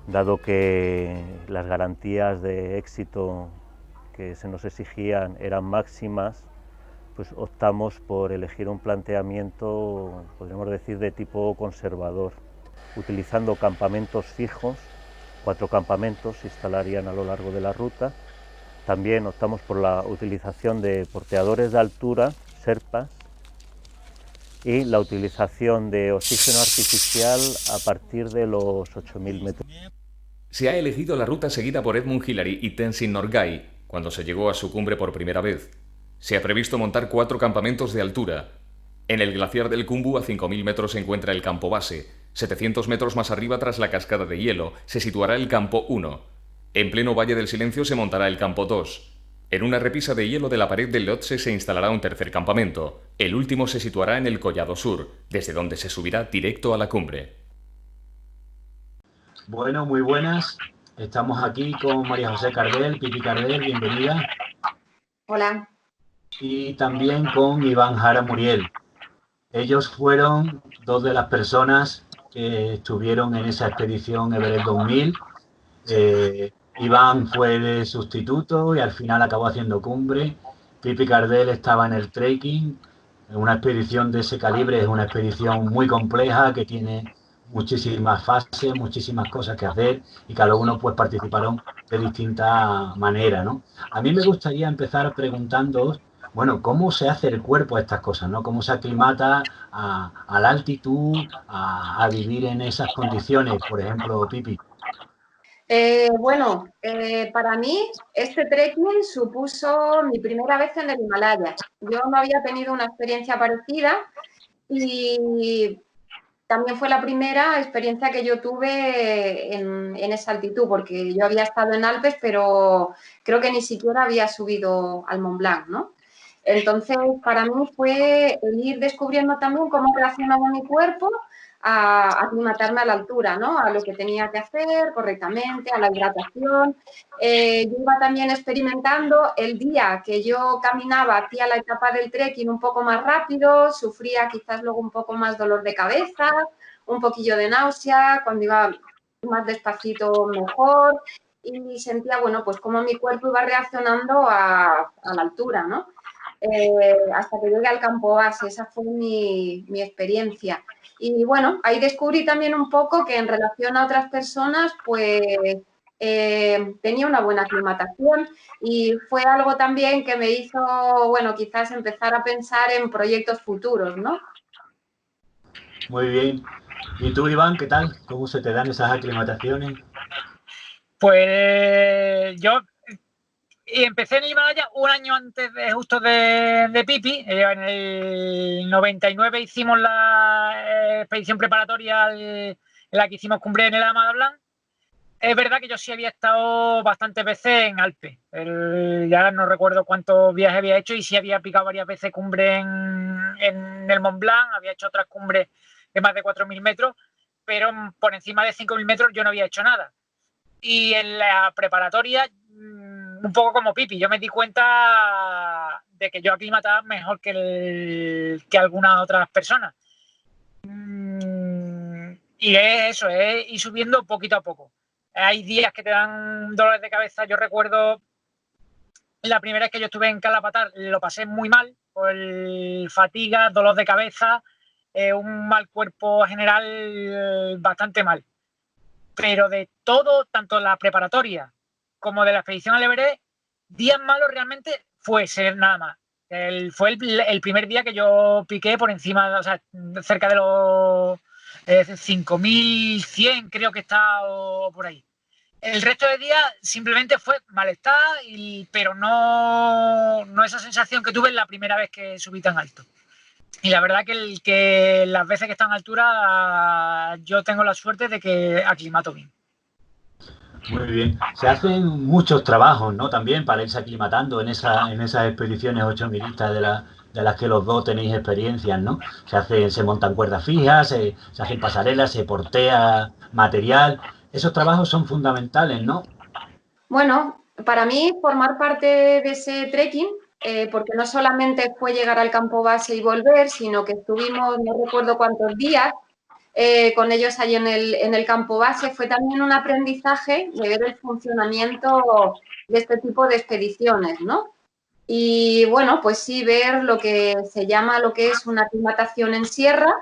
Dado que las garantías de éxito que se nos exigían eran máximas, pues optamos por elegir un planteamiento, podríamos decir, de tipo conservador. utilizando campamentos fijos, 4 campamentos se instalarían a lo largo de la ruta. También optamos por la utilización de porteadores de altura, Sherpas, y la utilización de oxígeno artificial a partir de los 8.000 metros. Se ha elegido la ruta seguida por Edmund Hillary y Tenzin Norgay cuando se llegó a su cumbre por primera vez. Se ha previsto montar 4 campamentos de altura. En el glaciar del Khumbu, a 5.000 metros, se encuentra el campo base. 700 metros más arriba, tras la cascada de hielo, se situará el campo 1. En pleno Valle del Silencio se montará el campo 2. En una repisa de hielo de la pared del Lhotse se instalará un tercer campamento. El último se situará en el Collado Sur, desde donde se subirá directo a la cumbre. Bueno, muy buenas. Estamos aquí con María José Cardel, Pipi Cardel, bienvenida. Hola. Y también con Iván Jara Muriel. Ellos fueron 2 de las personas que estuvieron en esa expedición Everest 2000. Iván fue de sustituto y al final acabó haciendo cumbre. Pipi Cardel estaba en el trekking. Una expedición de ese calibre es una expedición muy compleja que tiene muchísimas fases, muchísimas cosas que hacer y cada uno pues participaron de distinta manera, ¿no? A mí me gustaría empezar preguntándoos, bueno, ¿cómo se hace el cuerpo a estas cosas, ¿no? ¿Cómo se aclimata a la altitud, a vivir en esas condiciones, por ejemplo, Pipi? Para mí este trekking supuso mi primera vez en el Himalaya. Yo no había tenido una experiencia parecida y también fue la primera experiencia que yo tuve en esa altitud, porque yo había estado en Alpes, pero creo que ni siquiera había subido al Mont Blanc, ¿no? Entonces, para mí fue el ir descubriendo también cómo reaccionaba mi cuerpo a aclimatarme a la altura, ¿no? A lo que tenía que hacer correctamente, a la hidratación. Yo iba también experimentando el día que yo caminaba hacia la etapa del trekking un poco más rápido, sufría quizás luego un poco más dolor de cabeza, un poquillo de náusea, cuando iba más despacito mejor y sentía, bueno, pues cómo mi cuerpo iba reaccionando a la altura, ¿no? Hasta que llegué al campo base, esa fue mi experiencia. Y bueno, ahí descubrí también un poco que en relación a otras personas, pues tenía una buena aclimatación y fue algo también que me hizo, bueno, quizás empezar a pensar en proyectos futuros, ¿no? Muy bien. ¿Y tú, Iván, qué tal? ¿Cómo se te dan esas aclimataciones? Pues yo empecé en el Himalaya un año antes justo de Pipi. En el 99 hicimos la expedición preparatoria en la que hicimos cumbre en el Ama Dablam. Es verdad que yo sí había estado bastantes veces en Alpes. Ya no recuerdo cuántos viajes había hecho y sí había picado varias veces cumbre en el Mont Blanc. Había hecho otras cumbres de más de 4.000 metros, pero por encima de 5.000 metros yo no había hecho nada. Y en la preparatoria, un poco como Pipi, yo me di cuenta de que yo aclimataba mejor que algunas otras personas. Y es eso, es ir subiendo poquito a poco. Hay días que te dan dolores de cabeza. Yo recuerdo la primera vez que yo estuve en Kalapatar, lo pasé muy mal, por fatiga, dolor de cabeza, un mal cuerpo general, bastante mal. Pero de todo, tanto la preparatoria como de la expedición al Everest, días malos realmente fue ser nada más. Fue el primer día que yo piqué por encima, o sea, cerca de los 5.100 creo que está por ahí. El resto de días simplemente fue malestar, pero no esa sensación que tuve la primera vez que subí tan alto. Y la verdad que las veces que están a altura yo tengo la suerte de que aclimato bien. Muy bien. Se hacen muchos trabajos, ¿no? También para irse aclimatando en esas expediciones 8000istas de las que los dos tenéis experiencias, ¿no? Se montan cuerdas fijas, se hacen pasarelas, se portea material. Esos trabajos son fundamentales, ¿no? Bueno, para mí formar parte de ese trekking, porque no solamente fue llegar al campo base y volver, sino que estuvimos, no recuerdo cuántos días, con ellos ahí en el campo base, fue también un aprendizaje de ver el funcionamiento de este tipo de expediciones, ¿no? Y bueno, pues sí, ver lo que se llama, lo que es una aclimatación en sierra,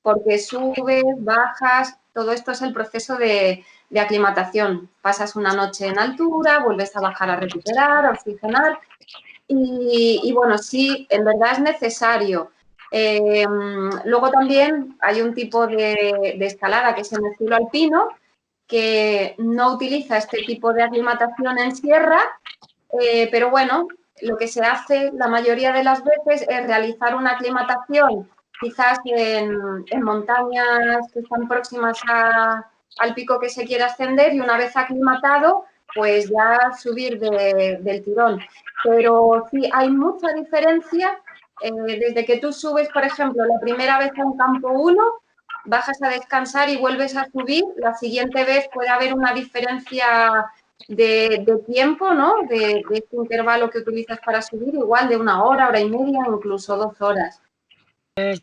porque subes, bajas, todo esto es el proceso de aclimatación. Pasas una noche en altura, vuelves a bajar a recuperar, a oxigenar y bueno, sí, en verdad es necesario. Luego también hay un tipo de escalada que es en estilo alpino, que no utiliza este tipo de aclimatación en sierra, pero bueno, lo que se hace la mayoría de las veces es realizar una aclimatación quizás en montañas que están próximas al pico que se quiere ascender y una vez aclimatado, pues ya subir del tirón. Pero sí, hay mucha diferencia desde que tú subes, por ejemplo, la primera vez a un campo 1, bajas a descansar y vuelves a subir, la siguiente vez puede haber una diferencia de tiempo, ¿no? De este intervalo que utilizas para subir, igual de 1 hora, hora y media, incluso 2 horas.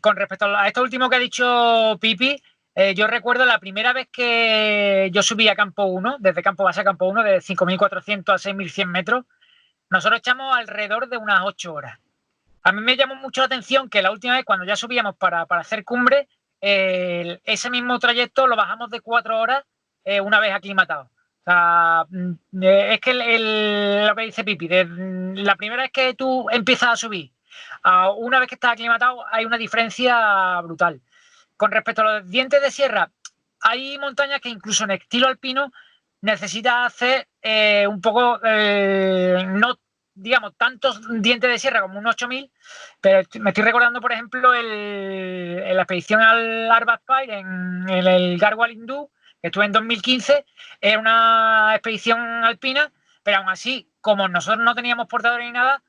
Con respecto a esto último que ha dicho Pipi, yo recuerdo la primera vez que yo subí a campo 1, desde campo base a campo 1, de 5.400 a 6.100 metros, nosotros echamos alrededor de unas 8 horas. A mí me llamó mucho la atención que la última vez, cuando ya subíamos para hacer cumbre, ese mismo trayecto lo bajamos de 4 horas una vez aclimatado. O sea, es que lo que dice Pipi, la primera vez que tú empiezas a subir, una vez que estás aclimatado, hay una diferencia brutal. Con respecto a los dientes de sierra, hay montañas que incluso en estilo alpino necesitas hacer un poco, no digamos, tantos dientes de sierra como un 8000, pero me estoy recordando, por ejemplo, en la expedición al Arbad-Pire, en el Garhwal Hindú, que estuve en 2015, era una expedición alpina, pero aún así, como nosotros no teníamos portadores ni nada,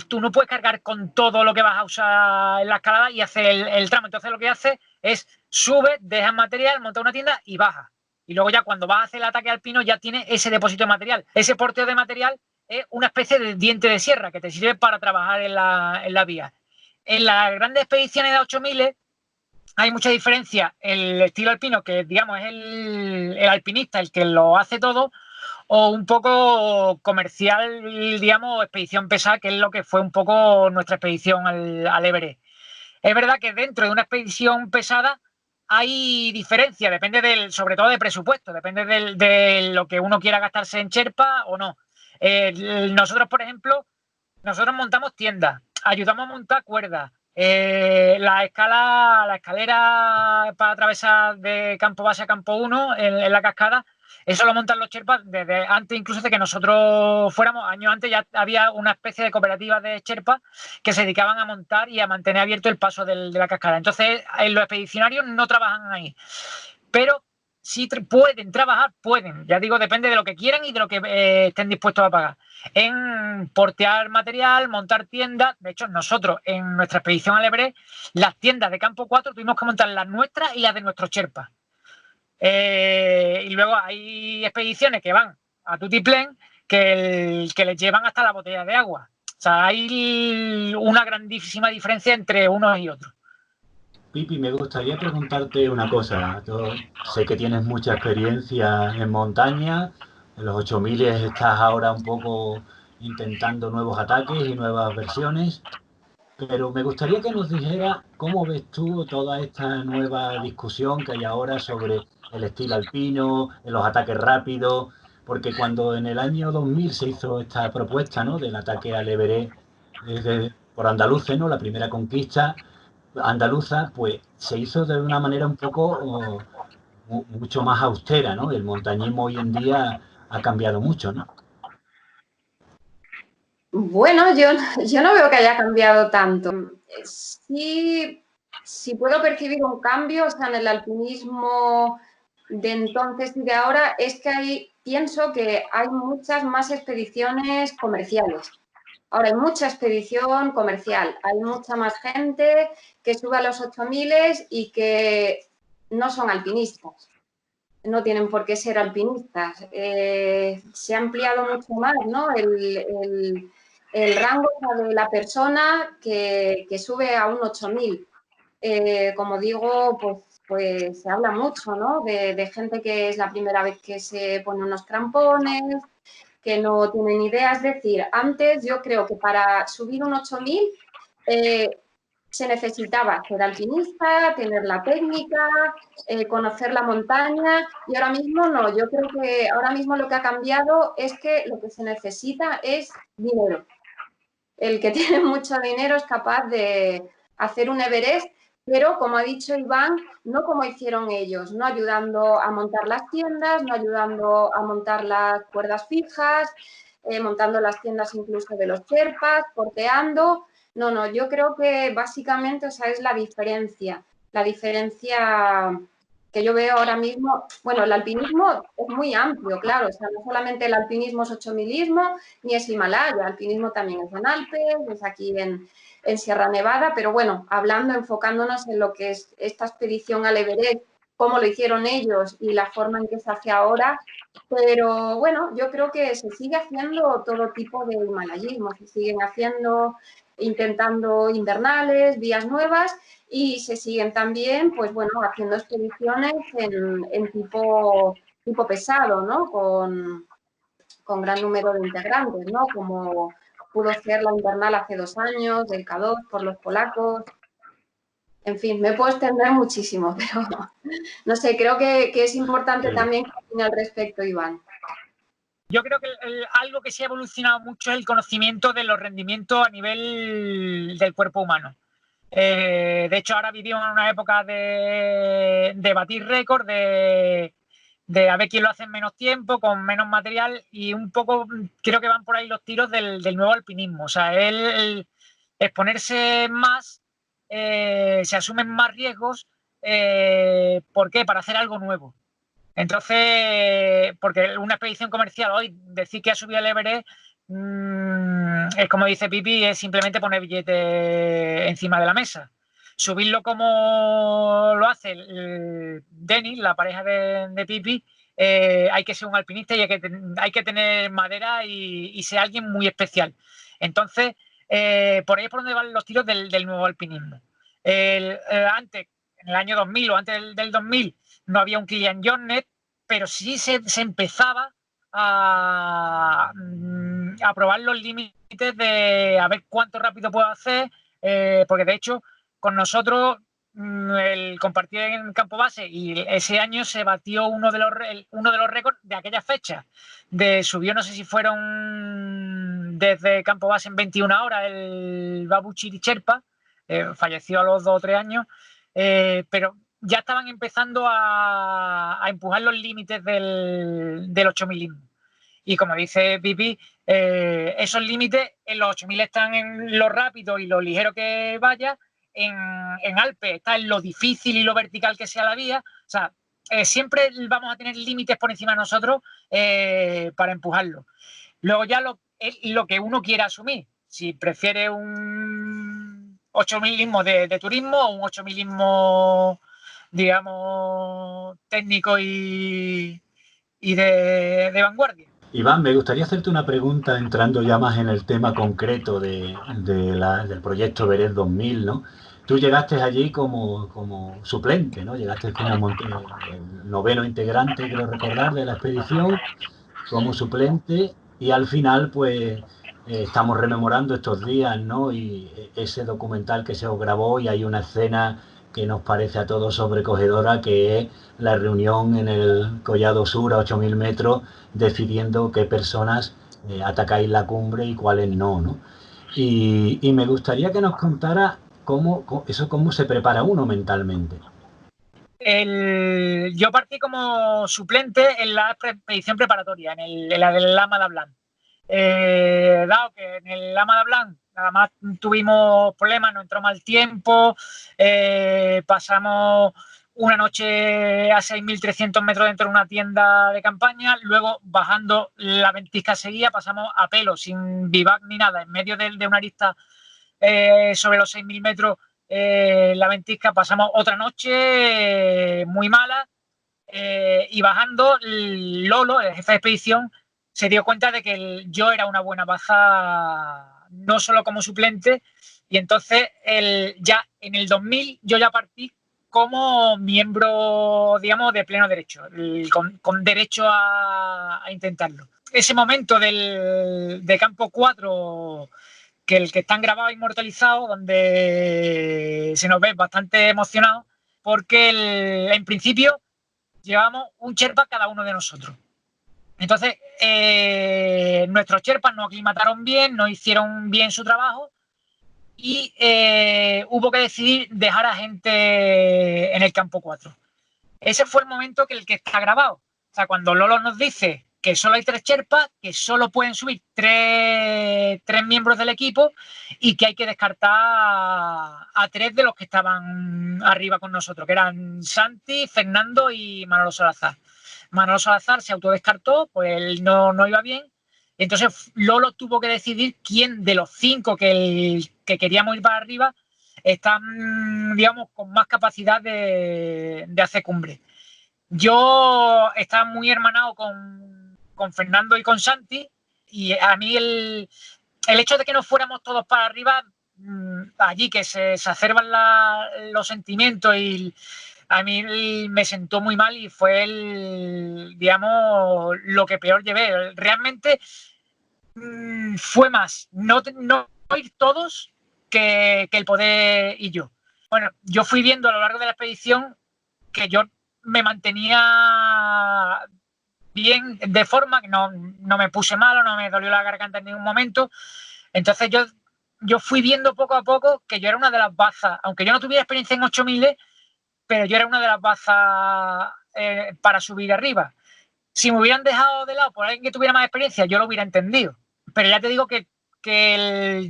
tú no puedes cargar con todo lo que vas a usar en la escalada y hacer el tramo. Entonces lo que haces es sube, dejas material, monta una tienda y baja. Y luego ya cuando vas a hacer el ataque alpino ya tienes ese depósito de material. Ese porteo de material es una especie de diente de sierra que te sirve para trabajar en la vía. En las grandes expediciones de 8000 hay mucha diferencia. El estilo alpino, que digamos es el alpinista el que lo hace todo, o un poco comercial, digamos, expedición pesada, que es lo que fue un poco nuestra expedición al Everest. Es verdad que dentro de una expedición pesada hay diferencia, depende sobre todo de presupuesto, depende de lo que uno quiera gastarse en Sherpa o no. Nosotros, por ejemplo, nosotros montamos tiendas, ayudamos a montar cuerdas, la escalera para atravesar de campo base a campo 1 en la cascada, eso lo montan los Sherpas desde antes incluso de que nosotros fuéramos. Años antes ya había una especie de cooperativa de Sherpas que se dedicaban a montar y a mantener abierto el paso de la cascada. Entonces, los expedicionarios no trabajan ahí, pero si pueden trabajar, pueden. Ya digo, depende de lo que quieran y de lo que estén dispuestos a pagar. En portear material, montar tiendas. De hecho, nosotros en nuestra expedición al Everest, las tiendas de campo 4 tuvimos que montar las nuestras y las de nuestros Sherpas. Y luego hay expediciones que van a tutiplén que les llevan hasta la botella de agua. O sea, hay una grandísima diferencia entre unos y otros. Pipi, me gustaría preguntarte una cosa. Yo sé que tienes mucha experiencia en montaña, en los 8000 estás ahora un poco intentando nuevos ataques y nuevas versiones, pero me gustaría que nos dijera cómo ves tú toda esta nueva discusión que hay ahora sobre el estilo alpino, los ataques rápidos, porque cuando en el año 2000 se hizo esta propuesta, ¿no?, del ataque al Everest por andaluces, ¿no?, la primera conquista andaluza, pues se hizo de una manera un poco mucho más austera, ¿no? El montañismo hoy en día ha cambiado mucho, ¿no? Bueno, yo no veo que haya cambiado tanto. Sí puedo percibir un cambio, o sea, en el alpinismo de entonces y de ahora, es que pienso que hay muchas más expediciones comerciales. Ahora hay mucha expedición comercial, hay mucha más gente que sube a los 8000 y que no son alpinistas, no tienen por qué ser alpinistas. Se ha ampliado mucho más, ¿no?, el rango de la persona que sube a un 8000. Como digo, pues se habla mucho, ¿no?, de gente que es la primera vez que se pone unos crampones, que no tienen idea. Es decir, antes yo creo que para subir un 8000 se necesitaba ser alpinista, tener la técnica, conocer la montaña, y ahora mismo no. Yo creo que ahora mismo lo que ha cambiado es que lo que se necesita es dinero. El que tiene mucho dinero es capaz de hacer un Everest, pero como ha dicho Iván, no como hicieron ellos, no ayudando a montar las tiendas, no ayudando a montar las cuerdas fijas, montando las tiendas incluso de los sherpas, porteando. No, yo creo que básicamente esa es la diferencia que yo veo ahora mismo. Bueno, el alpinismo es muy amplio, claro, o sea, no solamente el alpinismo es 8000ismo, ni es Himalaya, el alpinismo también es en Alpes, es aquí en Sierra Nevada, pero bueno, enfocándonos en lo que es esta expedición al Everest, cómo lo hicieron ellos y la forma en que se hace ahora. Pero bueno, yo creo que se sigue haciendo todo tipo de himalayismo, se siguen intentando invernales, vías nuevas, y se siguen también, pues bueno, haciendo expediciones en tipo pesado, ¿no? Con gran número de integrantes, ¿no? Como pudo ser la invernal hace 2 años, del K2 por los polacos. En fin, me puedo extender muchísimo, pero no sé, creo que es importante también que opine al respecto, Iván. Yo creo que algo que se ha evolucionado mucho es el conocimiento de los rendimientos a nivel del cuerpo humano. De hecho, ahora vivimos en una época de batir récord, de a ver quién lo hace en menos tiempo, con menos material, y un poco creo que van por ahí los tiros del nuevo alpinismo. O sea, el exponerse más, se asumen más riesgos. ¿Por qué? Para hacer algo nuevo. Entonces, porque una expedición comercial hoy, decir que ha subido el Everest, es como dice Pipi, es simplemente poner billete encima de la mesa. Subirlo como lo hace Denis, la pareja de Pipi, hay que ser un alpinista y hay que tener madera y ser alguien muy especial. Entonces, por ahí es por donde van los tiros del nuevo alpinismo. Antes, en el año 2000 o antes del 2000, no había un Kilian Jornet, pero sí se empezaba a probar los límites de a ver cuánto rápido puedo hacer, porque de hecho con nosotros el compartir en campo base, y ese año se batió uno de los récords de aquella fecha. Subió, no sé si fueron desde campo base en 21 horas, el Babu Chiricherpa, falleció a los 2 o 3 años, pero ya estaban empezando a empujar los límites del 8000ismo. Y como dice Pipi, esos límites en los 8000 están en lo rápido y lo ligero que vaya, en Alpes está en lo difícil y lo vertical que sea la vía. O sea, siempre vamos a tener límites por encima de nosotros para empujarlo. Luego ya lo que uno quiera asumir, si prefiere un 8000ismo de turismo o un 8000ismo, digamos, técnico y de vanguardia. Iván, me gustaría hacerte una pregunta entrando ya más en el tema concreto del proyecto Everest 2000, ¿no? Tú llegaste allí como suplente, ¿no? Llegaste como el 9º integrante, creo recordar, de la expedición, como suplente, y al final, pues, estamos rememorando estos días, ¿no? Y ese documental que se os grabó, y hay una escena que nos parece a todos sobrecogedora, que es la reunión en el Collado Sur a 8000 metros, decidiendo qué personas atacáis la cumbre y cuáles no, ¿no? Y me gustaría que nos contara cómo se prepara uno mentalmente. Yo partí como suplente en la expedición preparatoria, en la del Lama de Blanc. Dado que en el Lama de Blanc nada más tuvimos problemas, nos entró mal tiempo, pasamos una noche a 6300 metros dentro de una tienda de campaña, luego bajando la ventisca seguía, pasamos a pelo, sin vivac ni nada, en medio de una arista sobre los 6000 metros, la ventisca, pasamos otra noche muy mala, y bajando, Lolo, el jefe de expedición, se dio cuenta de que yo era una buena baja, no solo como suplente, y entonces ya en el 2000 yo ya partí como miembro, digamos, de pleno derecho, con derecho a intentarlo. Ese momento de campo 4, el que están grabados e inmortalizados, donde se nos ve bastante emocionados, porque en principio llevamos un Sherpa cada uno de nosotros. Entonces, nuestros Sherpas no aclimataron bien, no hicieron bien su trabajo y hubo que decidir dejar a gente en el campo 4. Ese fue el momento que está grabado. O sea, cuando Lolo nos dice que solo hay 3 Sherpas, que solo pueden subir 3 miembros del equipo y que hay que descartar a 3 de los que estaban arriba con nosotros, que eran Santi, Fernando y Manolo Salazar. Manolo Salazar se autodescartó, pues él no iba bien. Y entonces Lolo tuvo que decidir quién de los 5 que queríamos ir para arriba están, digamos, con más capacidad de hacer cumbre. Yo estaba muy hermanado con Fernando y con Santi, y a mí el hecho de que no fuéramos todos para arriba, allí que se exacerban los sentimientos, y a mí me sentó muy mal y fue digamos, lo que peor llevé. Realmente fue más no ir todos que el poder ir yo. Bueno, yo fui viendo a lo largo de la expedición que yo me mantenía bien, de forma que no me puse malo, no me dolió la garganta en ningún momento. Entonces yo fui viendo poco a poco que yo era una de las bazas, aunque yo no tuviera experiencia en 8000, pero yo era una de las bazas para subir arriba. Si me hubieran dejado de lado por alguien que tuviera más experiencia, yo lo hubiera entendido. Pero ya te digo que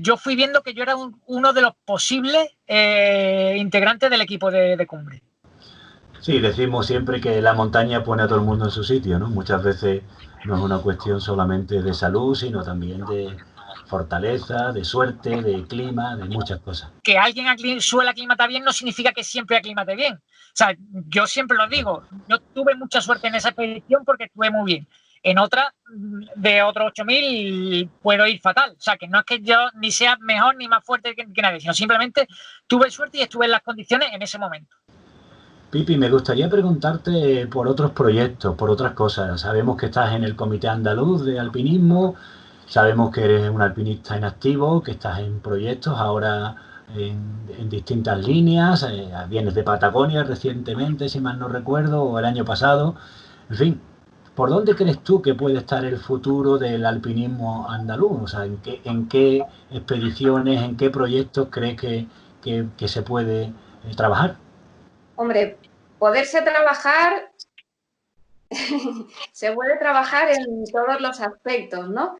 yo fui viendo que yo era uno de los posibles integrantes del equipo de cumbre. Sí, decimos siempre que la montaña pone a todo el mundo en su sitio, ¿no? Muchas veces no es una cuestión solamente de salud, sino también de fortaleza, de suerte, de clima, de muchas cosas. Que alguien suele aclimatar bien no significa que siempre aclimate bien. O sea, yo siempre lo digo, yo tuve mucha suerte en esa expedición porque estuve muy bien. En otra, de otros 8000, puedo ir fatal. O sea, que no es que yo ni sea mejor ni más fuerte que nadie, sino simplemente tuve suerte y estuve en las condiciones en ese momento. Pipi, me gustaría preguntarte por otros proyectos, por otras cosas. Sabemos que estás en el Comité Andaluz de Alpinismo, sabemos que eres un alpinista en activo, que estás en proyectos ahora en distintas líneas, vienes de Patagonia recientemente, si mal no recuerdo, o el año pasado. En fin, ¿por dónde crees tú que puede estar el futuro del alpinismo andaluz? O sea, ¿en qué expediciones, en qué proyectos crees que se puede trabajar? Hombre, poderse trabajar, se puede trabajar en todos los aspectos, ¿no?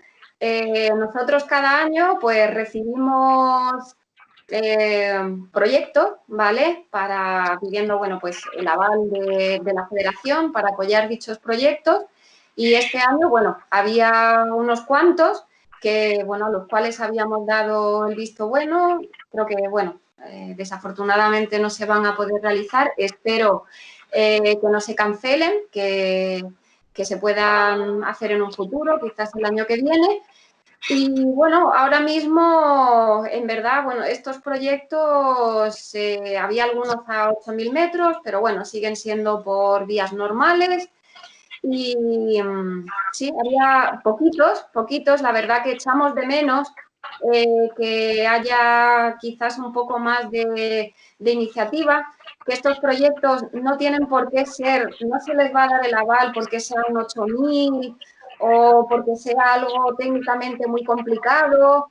Nosotros cada año pues recibimos proyectos, ¿vale? Pidiendo, bueno, pues el aval de la federación para apoyar dichos proyectos, y este año, bueno, había unos cuantos que, bueno, a los cuales habíamos dado el visto bueno. Creo que, bueno, desafortunadamente no se van a poder realizar. Espero que no se cancelen, que se puedan hacer en un futuro, quizás el año que viene. Y bueno, ahora mismo, en verdad, bueno, estos proyectos, había algunos a 8000 metros, pero bueno, siguen siendo por vías normales. Y sí, había poquitos, la verdad que echamos de menos que haya quizás un poco más de iniciativa, que estos proyectos no tienen por qué ser, no se les va a dar el aval porque sean 8000 o porque sea algo técnicamente muy complicado.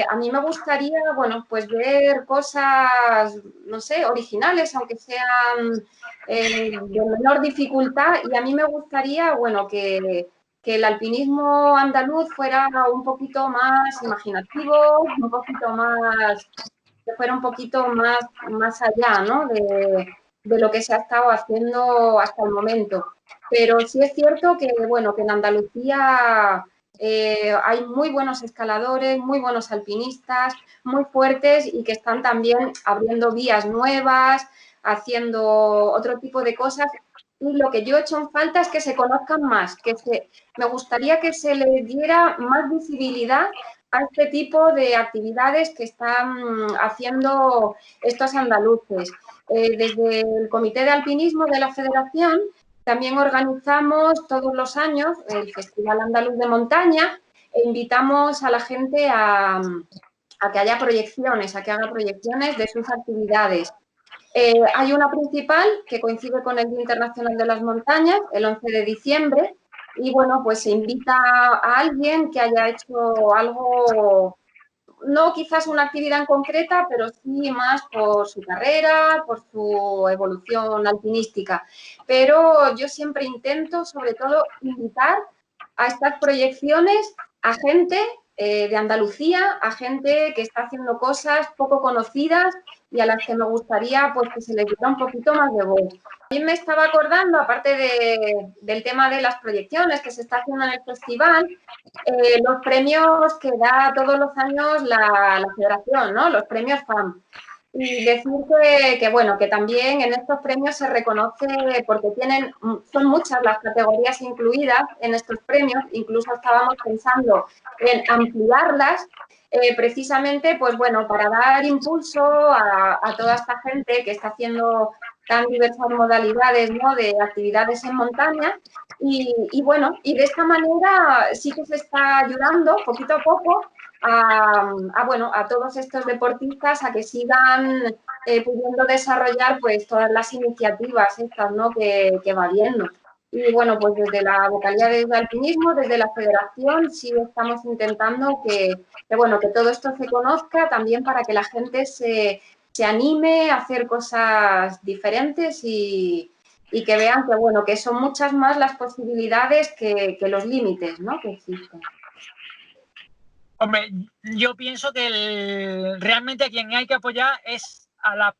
A mí me gustaría, bueno, pues ver cosas, no sé, originales, aunque sean de menor dificultad, y a mí me gustaría, bueno, que el alpinismo andaluz fuera un poquito más imaginativo, un poquito más, que fuera un poquito más allá, ¿no? de lo que se ha estado haciendo hasta el momento. Pero sí es cierto que, bueno, que en Andalucía hay muy buenos escaladores, muy buenos alpinistas, muy fuertes, y que están también abriendo vías nuevas, haciendo otro tipo de cosas. Y lo que yo he hecho en falta es que se conozcan más, me gustaría que se le diera más visibilidad a este tipo de actividades que están haciendo estos andaluces. Desde el Comité de Alpinismo de la Federación también organizamos todos los años el Festival Andaluz de Montaña e invitamos a la gente a a que haya proyecciones, a que haga proyecciones de sus actividades. Hay una principal que coincide con el Día Internacional de las Montañas, el 11 de diciembre, y bueno, pues se invita a alguien que haya hecho algo, no quizás una actividad en concreta, pero sí más por su carrera, por su evolución alpinística. Pero yo siempre intento, sobre todo, invitar a estas proyecciones a gente de Andalucía, a gente que está haciendo cosas poco conocidas y a las que me gustaría pues, que se les diera un poquito más de voz. También me estaba acordando, aparte del tema de las proyecciones que se está haciendo en el festival, los premios que da todos los años la federación, ¿no? Los premios FAM. Y decir que, bueno, que también en estos premios se reconoce, porque son muchas las categorías incluidas en estos premios, incluso estábamos pensando en ampliarlas, precisamente, pues bueno, para dar impulso a toda esta gente que está haciendo tan diversas modalidades, ¿no?, de actividades en montaña. Y bueno, y de esta manera sí que se está ayudando poquito a poco a todos estos deportistas a que sigan pudiendo desarrollar pues todas las iniciativas estas, ¿no?, que va viendo. Y bueno, pues desde la vocalía de alpinismo, desde la federación, sí estamos intentando que todo esto se conozca también para que la gente se anime a hacer cosas diferentes y que vean que, bueno, que son muchas más las posibilidades que los límites, ¿no?, que existen. Hombre, yo pienso que realmente a quien hay que apoyar es a las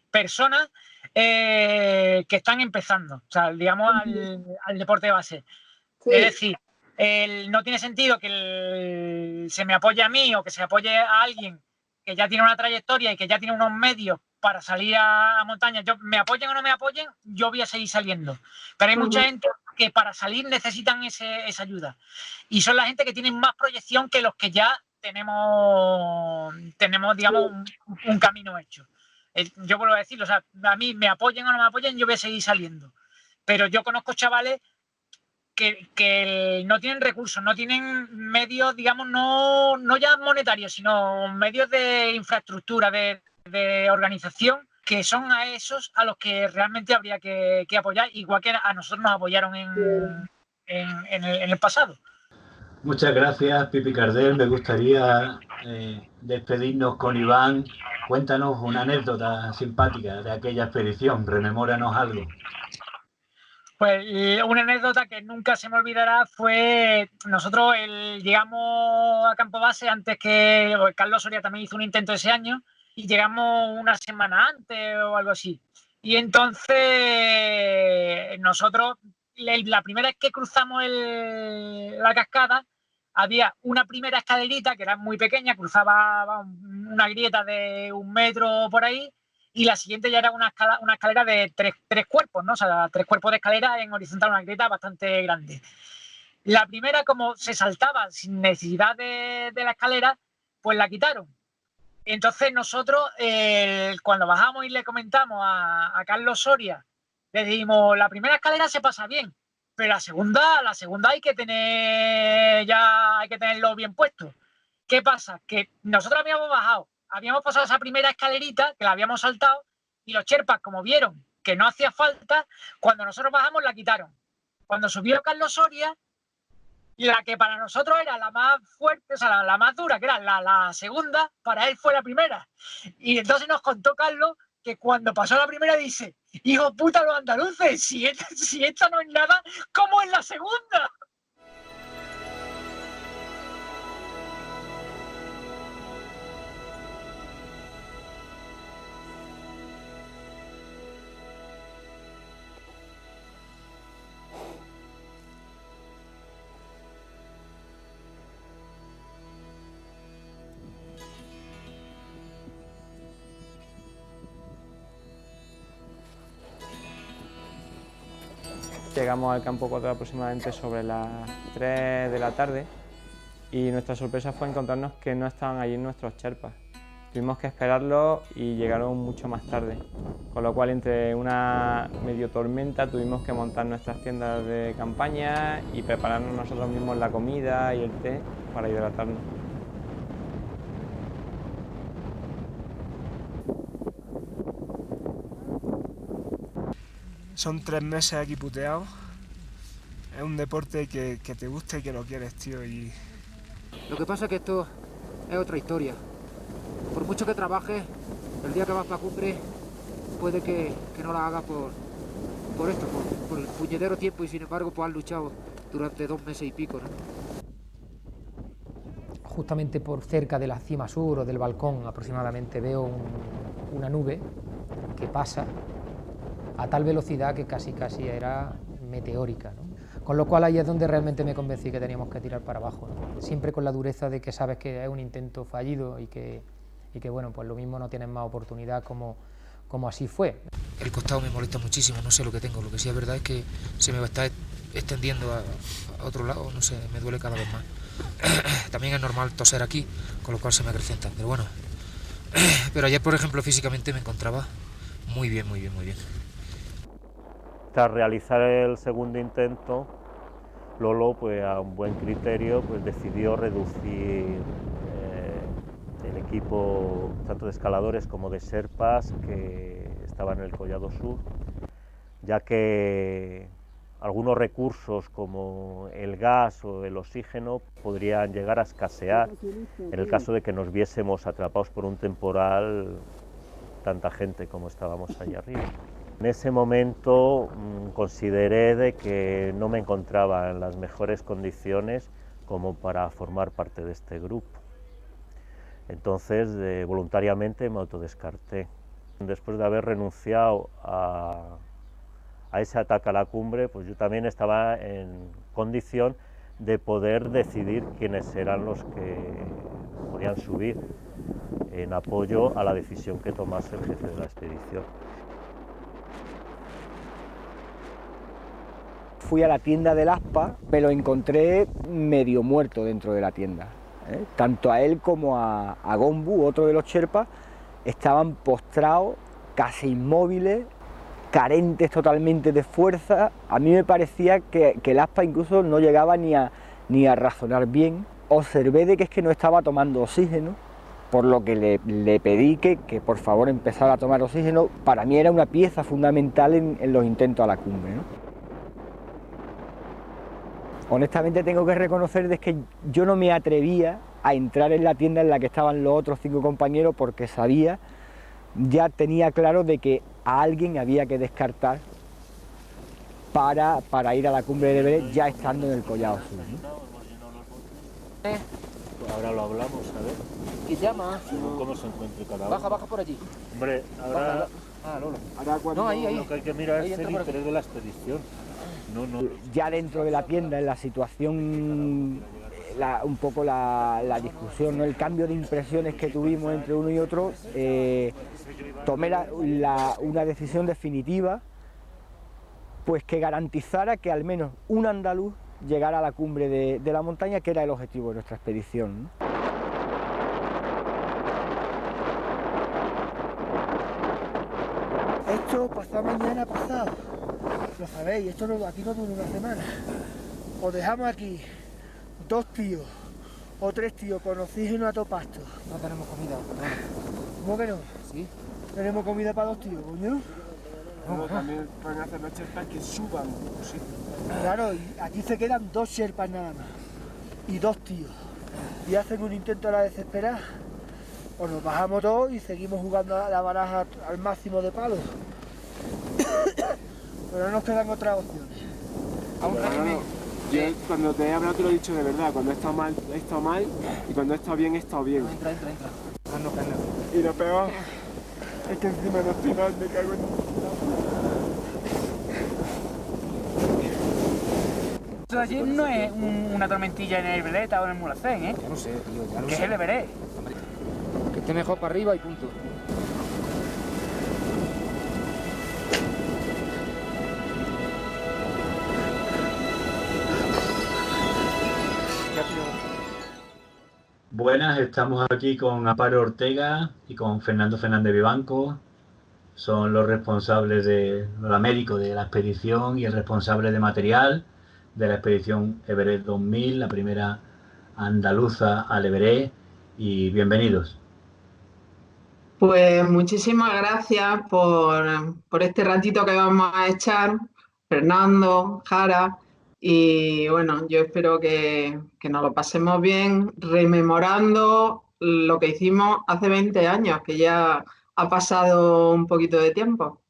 personas que están empezando, o sea, digamos, al deporte de base. Sí. Es decir, no tiene sentido que se me apoye a mí o que se apoye a alguien que ya tiene una trayectoria y que ya tiene unos medios para salir a montaña. Me apoyen o no me apoyen, yo voy a seguir saliendo. Pero hay mucha gente que para salir necesitan esa ayuda. Y son la gente que tienen más proyección que los que ya tenemos digamos, un camino hecho. Yo vuelvo a decirlo, o sea, a mí me apoyen o no me apoyen, yo voy a seguir saliendo. Pero yo conozco chavales que no tienen recursos, no tienen medios, digamos, no ya monetarios, sino medios de infraestructura, de organización, que son a esos a los que realmente habría que apoyar, igual que a nosotros nos apoyaron en el pasado. Muchas gracias, Pipi Cardel. Me gustaría despedirnos con Iván. Cuéntanos una anécdota simpática de aquella expedición, rememóranos algo. Pues una anécdota que nunca se me olvidará fue, nosotros llegamos a Campo Base antes que Carlos Soria también hizo un intento ese año, y llegamos una semana antes o algo así. Y entonces nosotros, la primera vez que cruzamos la cascada, había una primera escalerita que era muy pequeña, cruzaba una grieta de 1 metro por ahí, y la siguiente ya era una escalera de tres cuerpos, ¿no? O sea, 3 cuerpos de escalera en horizontal, una grieta bastante grande. La primera, como se saltaba sin necesidad de la escalera, pues la quitaron. Entonces nosotros, cuando bajamos y le comentamos a Carlos Soria, le dijimos, la primera escalera se pasa bien, pero la segunda hay que tenerlo bien puesto. ¿Qué pasa? Que nosotros habíamos bajado, habíamos pasado esa primera escalerita, que la habíamos saltado, y los sherpas, como vieron que no hacía falta, cuando nosotros bajamos la quitaron. Cuando subió Carlos Soria, la que para nosotros era la más fuerte, o sea, la más dura, que era la segunda, para él fue la primera. Y entonces nos contó Carlos que cuando pasó la primera dice, hijo puta los andaluces, si esta no es nada, ¿cómo es la segunda? Llegamos al campo 4 aproximadamente sobre las 3 de la tarde y nuestra sorpresa fue encontrarnos que no estaban allí nuestros sherpas. Tuvimos que esperarlos y llegaron mucho más tarde, con lo cual entre una medio tormenta tuvimos que montar nuestras tiendas de campaña y prepararnos nosotros mismos la comida y el té para hidratarnos. son 3 meses aquí puteados. Es un deporte que te gusta y que lo quieres, tío. Y... Lo que pasa es que esto es otra historia. Por mucho que trabajes, el día que vas para cumbre, puede que no la hagas por esto, por el puñetero tiempo, y sin embargo pues has luchado durante 2 meses y pico, ¿no? Justamente por cerca de la cima sur o del balcón aproximadamente veo una nube que pasa a tal velocidad que casi era meteórica, ¿no? Con lo cual ahí es donde realmente me convencí que teníamos que tirar para abajo, ¿no? Siempre con la dureza de que sabes que es un intento fallido y que bueno, pues lo mismo no tienes más oportunidad como así fue. El costado me molesta muchísimo, no sé lo que tengo, lo que sí es verdad es que se me está extendiendo a otro lado, no sé, me duele cada vez más. También es normal toser aquí, con lo cual se me acrecienta, pero bueno. Pero ayer, por ejemplo, físicamente me encontraba muy bien. Tras realizar el segundo intento, Lolo, pues a un buen criterio, pues decidió reducir el equipo tanto de escaladores como de sherpas que estaban en el Collado Sur, ya que algunos recursos como el gas o el oxígeno podrían llegar a escasear en el caso de que nos viésemos atrapados por un temporal tanta gente como estábamos allá arriba. En ese momento consideré de que no me encontraba en las mejores condiciones como para formar parte de este grupo. Entonces, voluntariamente me autodescarté. Después de haber renunciado a ese ataque a la cumbre, pues yo también estaba en condición de poder decidir quiénes eran los que podían subir en apoyo a la decisión que tomase el jefe de la expedición. Fui a la tienda del ASPA, me lo encontré medio muerto dentro de la tienda. Tanto a él como a Gombu, otro de los sherpas, estaban postrados, casi inmóviles, carentes totalmente de fuerza. A mí me parecía que el ASPA incluso no llegaba ni a razonar bien. Observé de que es que no estaba tomando oxígeno, por lo que le pedí que por favor empezara a tomar oxígeno. Para mí era una pieza fundamental en los intentos a la cumbre, ¿no? Honestamente tengo que reconocer de que yo no me atrevía a entrar en la tienda en la que estaban los otros 5 compañeros porque sabía, ya tenía claro de que a alguien había que descartar para ir a la cumbre de Everest ya estando en el Collado Sur, ¿no? Pues ahora lo hablamos, a ver. ¿Qué llama? ¿Cómo se encuentra cada uno? Baja por allí. Hombre, ahora... Lolo. Ahora cuando ahí. Lo que hay que mirar es el interés de la expedición. No. Ya dentro de la tienda, en la situación, un poco la discusión, ¿no? El cambio de impresiones que tuvimos entre uno y otro, tomé una decisión definitiva, pues que garantizara que al menos un andaluz llegara a la cumbre de la montaña, que era el objetivo de nuestra expedición, ¿no? Esto pasado mañana pasado, lo sabéis, esto aquí no dura una semana. Os dejamos aquí 2 tíos o 3 tíos con oxígeno a todo pasto. No tenemos comida. ¿Cómo que no? Sí. ¿Tenemos comida para 2 tíos, coño? No, también van a hacer los sherpas que suban oxígeno. Claro, y aquí se quedan 2 sherpas nada más y 2 tíos. Y hacen un intento a la desesperada. O nos bajamos todos y seguimos jugando a la baraja al máximo de palos. Pero no nos quedan otras opciones. Yo cuando te he hablado te lo he dicho de verdad. Cuando he estado mal, y cuando he estado bien, he estado bien. Entra. Y lo peor es que encima no estoy mal, me cago en... Esto de allí no es una tormentilla en el Everest o en el Mulhacén, ¿eh? Ya lo sé, tío, ya lo sé. Que es el Everest. Que esté mejor para arriba y punto. Buenas, estamos aquí con Amparo Ortega y con Fernando Fernández Vivanco. Son los responsables los médicos de la expedición y el responsable de material de la expedición Everest 2000, la primera andaluza al Everest, y bienvenidos. Pues muchísimas gracias por este ratito que vamos a echar, Fernando, Jara, y bueno, yo espero que nos lo pasemos bien rememorando lo que hicimos hace 20 años, que ya ha pasado un poquito de tiempo.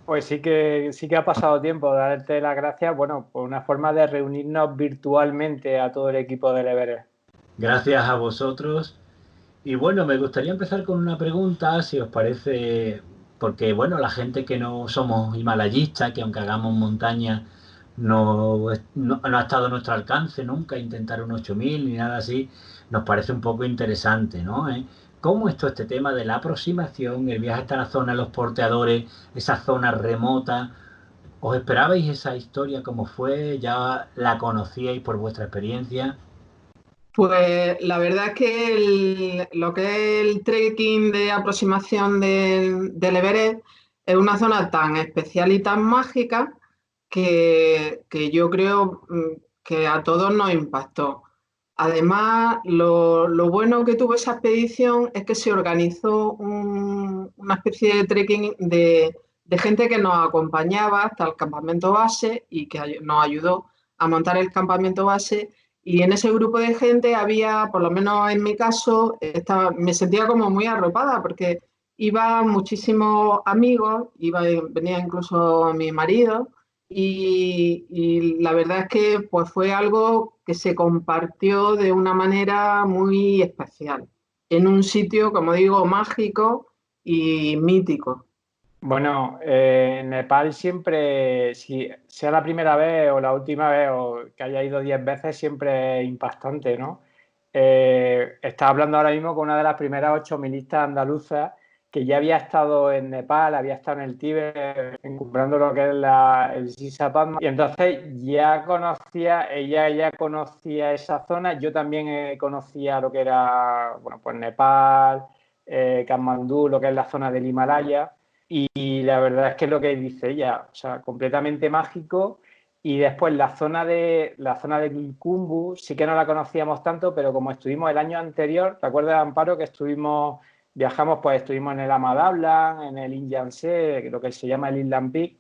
Pues sí que ha pasado tiempo, darte las gracias, bueno, por una forma de reunirnos virtualmente a todo el equipo del Everest. Gracias a vosotros. Y bueno, me gustaría empezar con una pregunta, si os parece, porque bueno, la gente que no somos himalayistas, que aunque hagamos montaña, no ha estado a nuestro alcance nunca intentar un 8000 ni nada así, nos parece un poco interesante, ¿no? ¿Cómo es todo este tema de la aproximación, el viaje hasta la zona de los porteadores, esa zona remota? ¿Os esperabais esa historia como fue? ¿Ya la conocíais por vuestra experiencia? Pues la verdad es que lo que es el trekking de aproximación del Everest es una zona tan especial y tan mágica que yo creo que a todos nos impactó. Además, lo bueno que tuvo esa expedición es que se organizó una especie de trekking de gente que nos acompañaba hasta el campamento base y que nos ayudó a montar el campamento base. Y en ese grupo de gente había, por lo menos en mi caso, me sentía como muy arropada porque iban muchísimos amigos, venía incluso mi marido y la verdad es que pues, fue algo que se compartió de una manera muy especial, en un sitio, como digo, mágico y mítico. Bueno, en Nepal siempre, si sea la primera vez o la última vez o que haya ido 10 veces, siempre es impactante, ¿no? Estaba hablando ahora mismo con una de las primeras 8000istas andaluzas que ya había estado en Nepal, había estado en el Tíbet, encumbrando lo que es el Sisa Padma, y entonces ella ya conocía esa zona, yo también conocía lo que era, bueno, pues Nepal, Katmandú, lo que es la zona del Himalaya. Y la verdad es que es lo que dice ella, o sea, completamente mágico. Y después la zona de Khumbu sí que no la conocíamos tanto, pero como estuvimos el año anterior, ¿te acuerdas, Amparo, que estuvimos en el Amadablan, en el Injansé, lo que se llama el Inland Peak?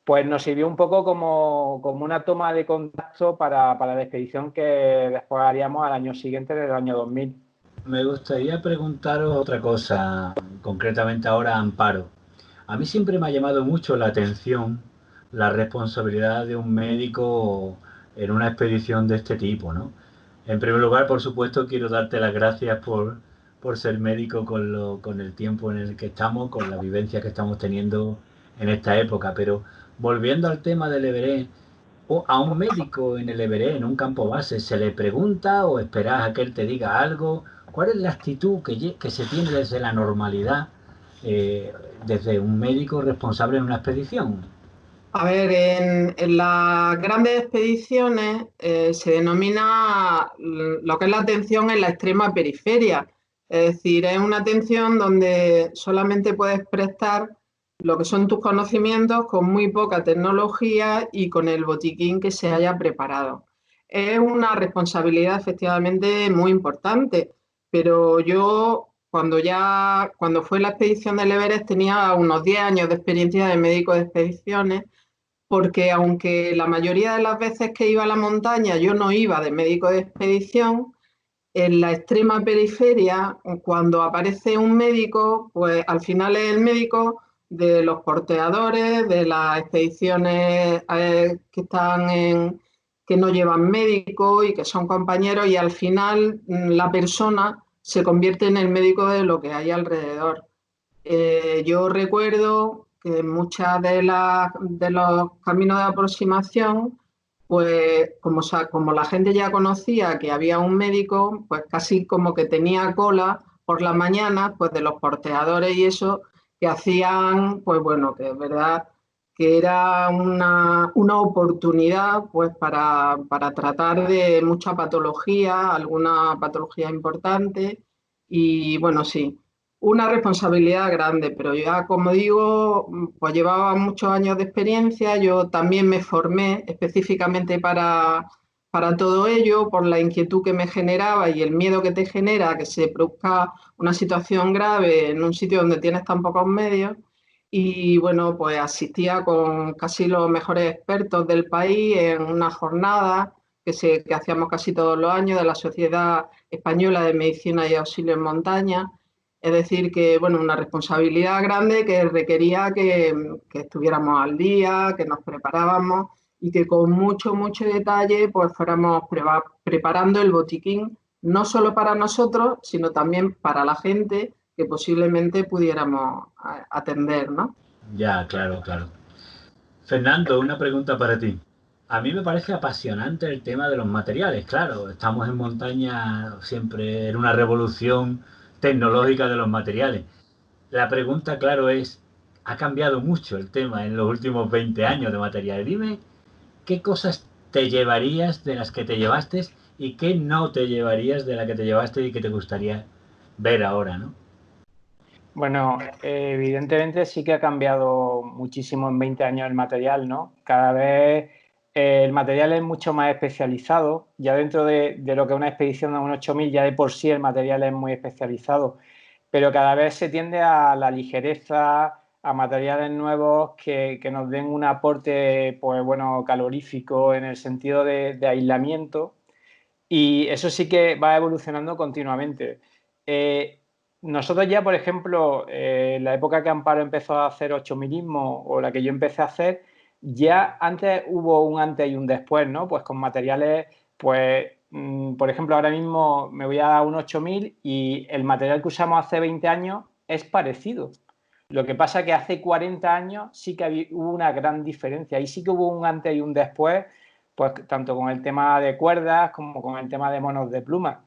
Pues nos sirvió un poco como una toma de contacto para la expedición que después haríamos al año siguiente, del año 2000. Me gustaría preguntaros otra cosa, concretamente ahora a Amparo. A mí siempre me ha llamado mucho la atención la responsabilidad de un médico en una expedición de este tipo, ¿no? En primer lugar, por supuesto, quiero darte las gracias por ser médico con el tiempo en el que estamos, con la vivencia que estamos teniendo en esta época. Pero volviendo al tema del Everest, a un médico en el Everest, en un campo base, ¿se le pregunta o esperas a que él te diga algo? ¿Cuál es la actitud que se tiene desde la normalidad? Desde un médico responsable en una expedición? A ver, en las grandes expediciones se denomina lo que es la atención en la extrema periferia, es decir, es una atención donde solamente puedes prestar lo que son tus conocimientos con muy poca tecnología y con el botiquín que se haya preparado. Es una responsabilidad efectivamente muy importante, pero yo cuando fue la expedición del Everest tenía unos 10 años de experiencia de médico de expediciones, porque aunque la mayoría de las veces que iba a la montaña yo no iba de médico de expedición, en la extrema periferia, cuando aparece un médico, pues al final es el médico de los porteadores, de las expediciones que no llevan médico y que son compañeros, y al final la persona se convierte en el médico de lo que hay alrededor. Yo recuerdo que muchas de los caminos de aproximación, pues como la gente ya conocía que había un médico, pues casi como que tenía cola por la mañana, pues de los porteadores y eso, que hacían, pues bueno, que es verdad que era una oportunidad pues para tratar de mucha patología, alguna patología importante, y bueno, sí, una responsabilidad grande, pero ya, como digo, pues llevaba muchos años de experiencia. Yo también me formé específicamente para Para todo ello, por la inquietud que me generaba y el miedo que te genera que se produzca una situación grave en un sitio donde tienes tan pocos medios, y bueno, pues asistía con casi los mejores expertos del país en una jornada que hacíamos casi todos los años de la Sociedad Española de Medicina y Auxilio en Montaña. Es decir, que bueno, una responsabilidad grande que requería que estuviéramos al día, que nos preparáramos y que con mucho detalle pues fuéramos preparando el botiquín, no solo para nosotros, sino también para la gente que posiblemente pudiéramos atender, ¿no? Ya, claro. Fernando, una pregunta para ti. A mí me parece apasionante el tema de los materiales, claro. Estamos en montaña siempre en una revolución tecnológica de los materiales. La pregunta, claro, es, ha cambiado mucho el tema en los últimos 20 años de materiales. Dime, ¿qué cosas te llevarías de las que te llevaste y qué no te llevarías de la que te llevaste y que te gustaría ver ahora, ¿no? Bueno, evidentemente sí que ha cambiado muchísimo en 20 años el material, ¿no? Cada vez el material es mucho más especializado. Ya dentro de lo que es una expedición de un 8000, ya de por sí el material es muy especializado. Pero cada vez se tiende a la ligereza, a materiales nuevos que nos den un aporte, pues bueno, calorífico en el sentido de aislamiento. Y eso sí que va evolucionando continuamente. Nosotros ya, por ejemplo, la época que Amparo empezó a hacer 8000ismo o la que yo empecé a hacer, ya antes hubo un antes y un después, ¿no? Pues con materiales, pues, por ejemplo, ahora mismo me voy a un 8000 y el material que usamos hace 20 años es parecido. Lo que pasa es que hace 40 años sí que hubo una gran diferencia. Ahí sí que hubo un antes y un después, pues tanto con el tema de cuerdas como con el tema de monos de pluma.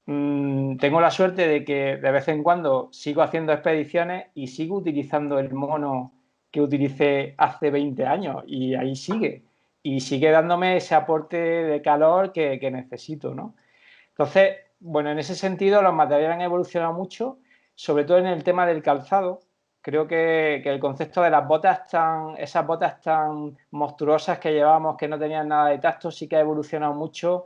Tengo la suerte de que de vez en cuando sigo haciendo expediciones y sigo utilizando el mono que utilicé hace 20 años y ahí sigue. Y sigue dándome ese aporte de calor que necesito, ¿no? Entonces, bueno, en ese sentido los materiales han evolucionado mucho, sobre todo en el tema del calzado. Creo que el concepto de las botas esas botas tan monstruosas que llevábamos que no tenían nada de tacto, sí que ha evolucionado mucho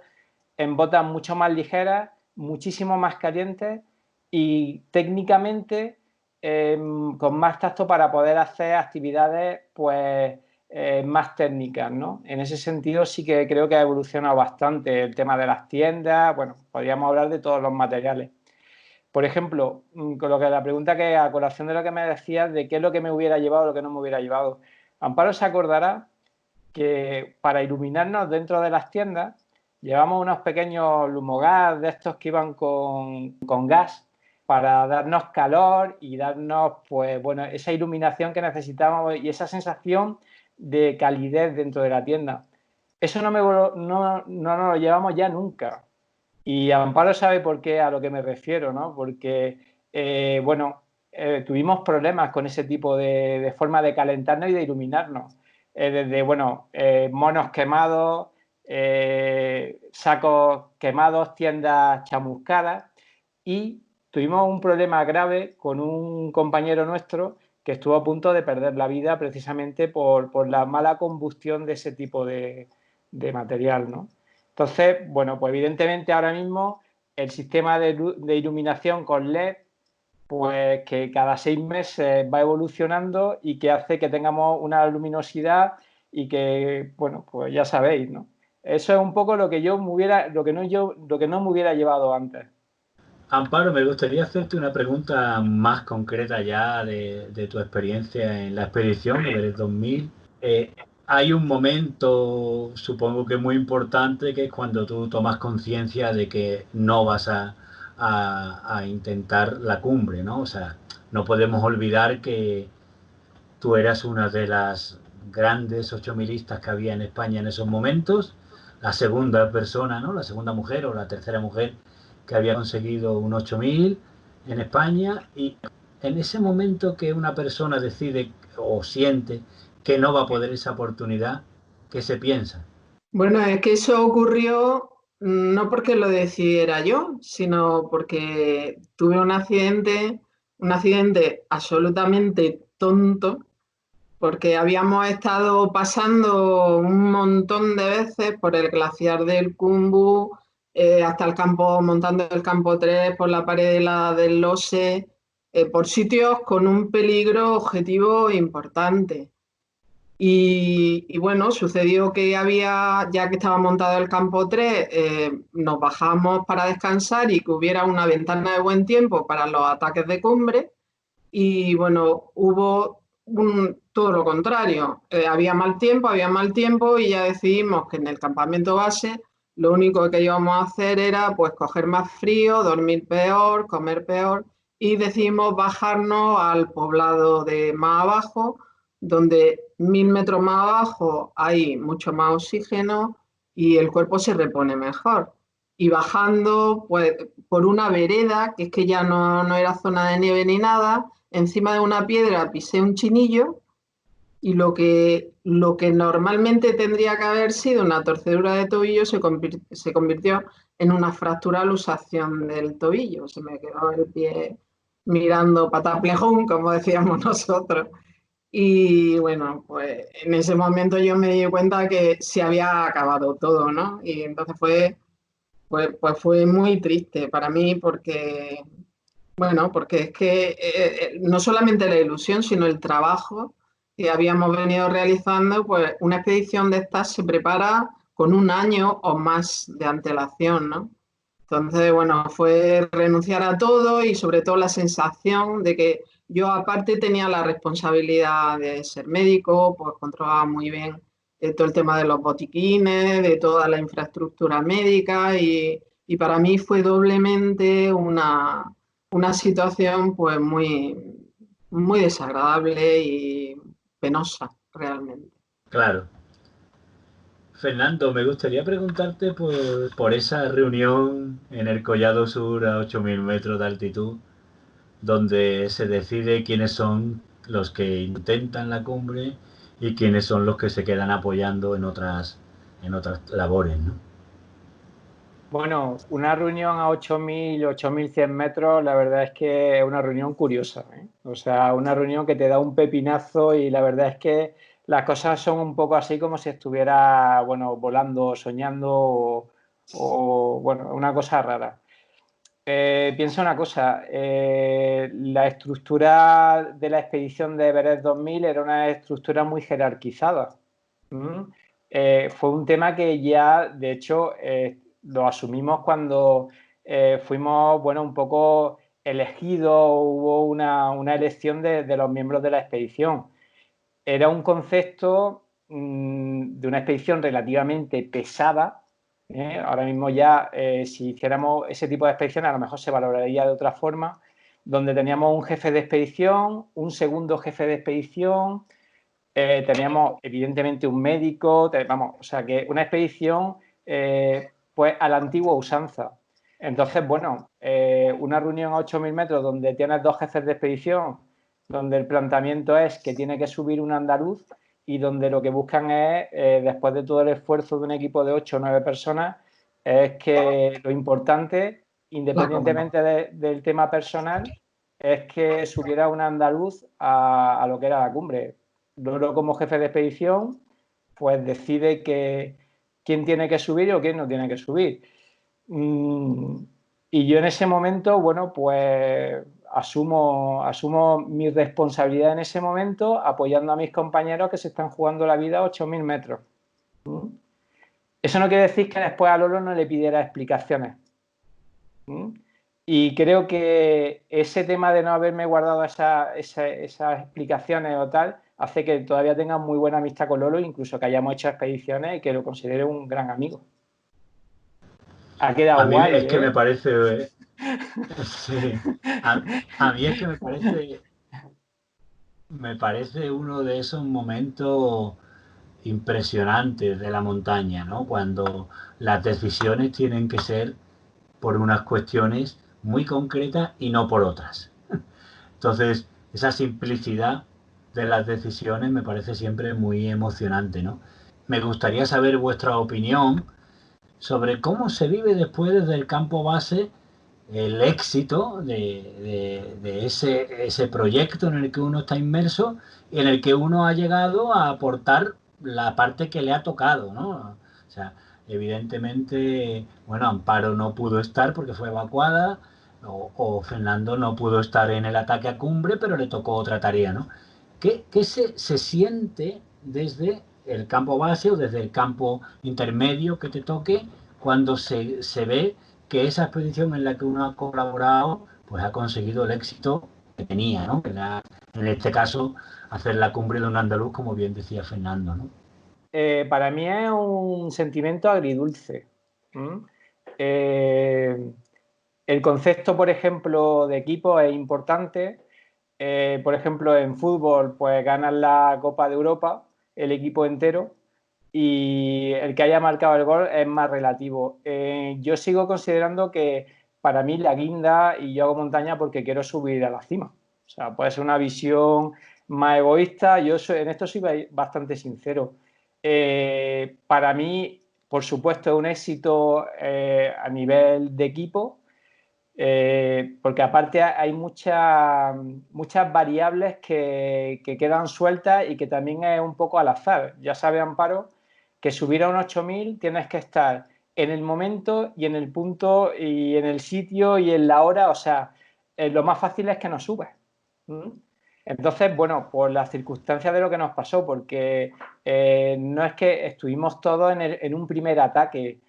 en botas mucho más ligeras, muchísimo más calientes y técnicamente con más tacto para poder hacer actividades pues más técnicas, ¿no? En ese sentido sí que creo que ha evolucionado bastante el tema de las tiendas. Bueno, podríamos hablar de todos los materiales. Por ejemplo, con la pregunta que a colación de lo que me decías de qué es lo que me hubiera llevado o lo que no me hubiera llevado. Amparo se acordará que para iluminarnos dentro de las tiendas llevamos unos pequeños lumogás de estos que iban con gas para darnos calor y darnos, pues bueno, esa iluminación que necesitábamos y esa sensación de calidez dentro de la tienda. Eso no nos lo llevamos ya nunca. Y Amparo sabe por qué a lo que me refiero, ¿no? Porque, tuvimos problemas con ese tipo de forma de calentarnos y de iluminarnos. Desde, monos quemados, sacos quemados, tiendas chamuscadas, y tuvimos un problema grave con un compañero nuestro que estuvo a punto de perder la vida precisamente por la mala combustión de ese tipo de material, ¿no? Entonces, bueno, pues evidentemente ahora mismo el sistema de iluminación con LED, pues que cada 6 meses va evolucionando y que hace que tengamos una luminosidad y que, bueno, pues ya sabéis, ¿no? Eso es un poco lo que no me hubiera llevado antes. Amparo, me gustaría hacerte una pregunta más concreta ya de tu experiencia en la expedición Everest 2000. Hay un momento, supongo que muy importante, que es cuando tú tomas conciencia de que no vas a intentar la cumbre, ¿no? O sea, no podemos olvidar que tú eras una de las grandes 8000istas que había en España en esos momentos, la segunda persona, ¿no? La segunda mujer o la tercera mujer que había conseguido un 8000 en España, y en ese momento que una persona decide o siente que no va a poder esa oportunidad, ¿qué se piensa? Bueno, es que eso ocurrió no porque lo decidiera yo, sino porque tuve un accidente absolutamente tonto, porque habíamos estado pasando un montón de veces por el glaciar del Khumbu, hasta el campo, montando el campo 3, por la pared del Lhotse, por sitios con un peligro objetivo importante. Y bueno, sucedió que ya que estaba montado el campo 3, nos bajamos para descansar y que hubiera una ventana de buen tiempo para los ataques de cumbre. Y bueno, hubo todo lo contrario. Había mal tiempo y ya decidimos que en el campamento base lo único que íbamos a hacer era pues coger más frío, dormir peor, comer peor, y decidimos bajarnos al poblado de más abajo, donde 1000 metros más abajo hay mucho más oxígeno y el cuerpo se repone mejor. Y bajando pues, por una vereda, que es que ya no era zona de nieve ni nada, encima de una piedra pisé un chinillo y lo que normalmente tendría que haber sido una torcedura de tobillo se convirtió en una fractura luxación del tobillo. Se me quedó el pie mirando pataplejón, como decíamos nosotros. Y bueno, pues en ese momento yo me di cuenta que se había acabado todo, ¿no? Y entonces fue muy triste para mí porque, bueno, porque es que no solamente la ilusión, sino el trabajo que habíamos venido realizando, pues una expedición de estas se prepara con 1 año o más de antelación, ¿no? Entonces, bueno, fue renunciar a todo y sobre todo la sensación de que yo aparte tenía la responsabilidad de ser médico, pues controlaba muy bien todo el tema de los botiquines, de toda la infraestructura médica y para mí fue doblemente una situación pues muy, muy desagradable y penosa realmente. Claro. Fernando, me gustaría preguntarte por esa reunión en el Collado Sur a 8.000 metros de altitud, donde se decide quiénes son los que intentan la cumbre y quiénes son los que se quedan apoyando en otras labores, ¿no? Bueno, una reunión a 8.000, 8.100 metros, la verdad es que es una reunión curiosa, ¿eh? O sea, una reunión que te da un pepinazo y la verdad es que las cosas son un poco así como si estuviera, bueno, volando, soñando o bueno, una cosa rara. Piensa una cosa, la estructura de la expedición de Everest 2000 era una estructura muy jerarquizada. Fue un tema que ya, de hecho, lo asumimos cuando fuimos, bueno, un poco elegidos, hubo una elección de los miembros de la expedición. Era un concepto de una expedición relativamente pesada. Ahora mismo ya, si hiciéramos ese tipo de expediciones, a lo mejor se valoraría de otra forma, donde teníamos un jefe de expedición, un segundo jefe de expedición, teníamos evidentemente un médico, vamos, o sea que una expedición pues a la antigua usanza. Entonces, bueno, una reunión a 8.000 metros donde tienes 2 jefes de expedición, donde el planteamiento es que tiene que subir un andaluz y donde lo que buscan es, después de todo el esfuerzo de un equipo de 8 o 9 personas, es que lo importante, independientemente del tema personal, es que subiera un andaluz a lo que era la cumbre. Loro, como jefe de expedición, pues decide quién tiene que subir o quién no tiene que subir. Y yo en ese momento, bueno, pues asumo mi responsabilidad en ese momento apoyando a mis compañeros que se están jugando la vida a 8.000 metros. Eso no quiere decir que después a Lolo no le pidiera explicaciones. Y creo que ese tema de no haberme guardado esas explicaciones o tal hace que todavía tenga muy buena amistad con Lolo, incluso que hayamos hecho expediciones y que lo considere un gran amigo. Ha quedado guay. Es que me parece... Sí. A mí es que me parece uno de esos momentos impresionantes de la montaña, ¿no? Cuando las decisiones tienen que ser por unas cuestiones muy concretas y no por otras. Entonces, esa simplicidad de las decisiones me parece siempre muy emocionante, ¿no? Me gustaría saber vuestra opinión sobre cómo se vive después desde el campo base el éxito de ese proyecto en el que uno está inmerso y en el que uno ha llegado a aportar la parte que le ha tocado, ¿no? O sea, evidentemente, bueno, Amparo no pudo estar porque fue evacuada, o Fernando no pudo estar en el ataque a Cumbre, pero le tocó otra tarea, ¿no? ¿Qué se siente desde el campo base o desde el campo intermedio que te toque cuando se ve que esa expedición en la que uno ha colaborado pues ha conseguido el éxito que tenía, ¿no? Que era, en este caso, hacer la Cumbre de un andaluz, como bien decía Fernando, ¿no? Para mí es un sentimiento agridulce. El concepto, por ejemplo, de equipo es importante. Por ejemplo, en fútbol, pues ganan la Copa de Europa, el equipo entero, y el que haya marcado el gol es más relativo. Yo sigo considerando que para mí la guinda, y yo hago montaña porque quiero subir a la cima. O sea, puede ser una visión más egoísta. Yo en esto soy bastante sincero. Para mí, por supuesto, es un éxito a nivel de equipo, porque aparte hay muchas variables que quedan sueltas y que también es un poco al azar. Ya sabe, Amparo, que subir a un 8000 tienes que estar en el momento y en el punto y en el sitio y en la hora. O sea, lo más fácil es que no subes. Entonces, bueno, por las circunstancias de lo que nos pasó, porque no es que estuvimos todos en un primer ataque,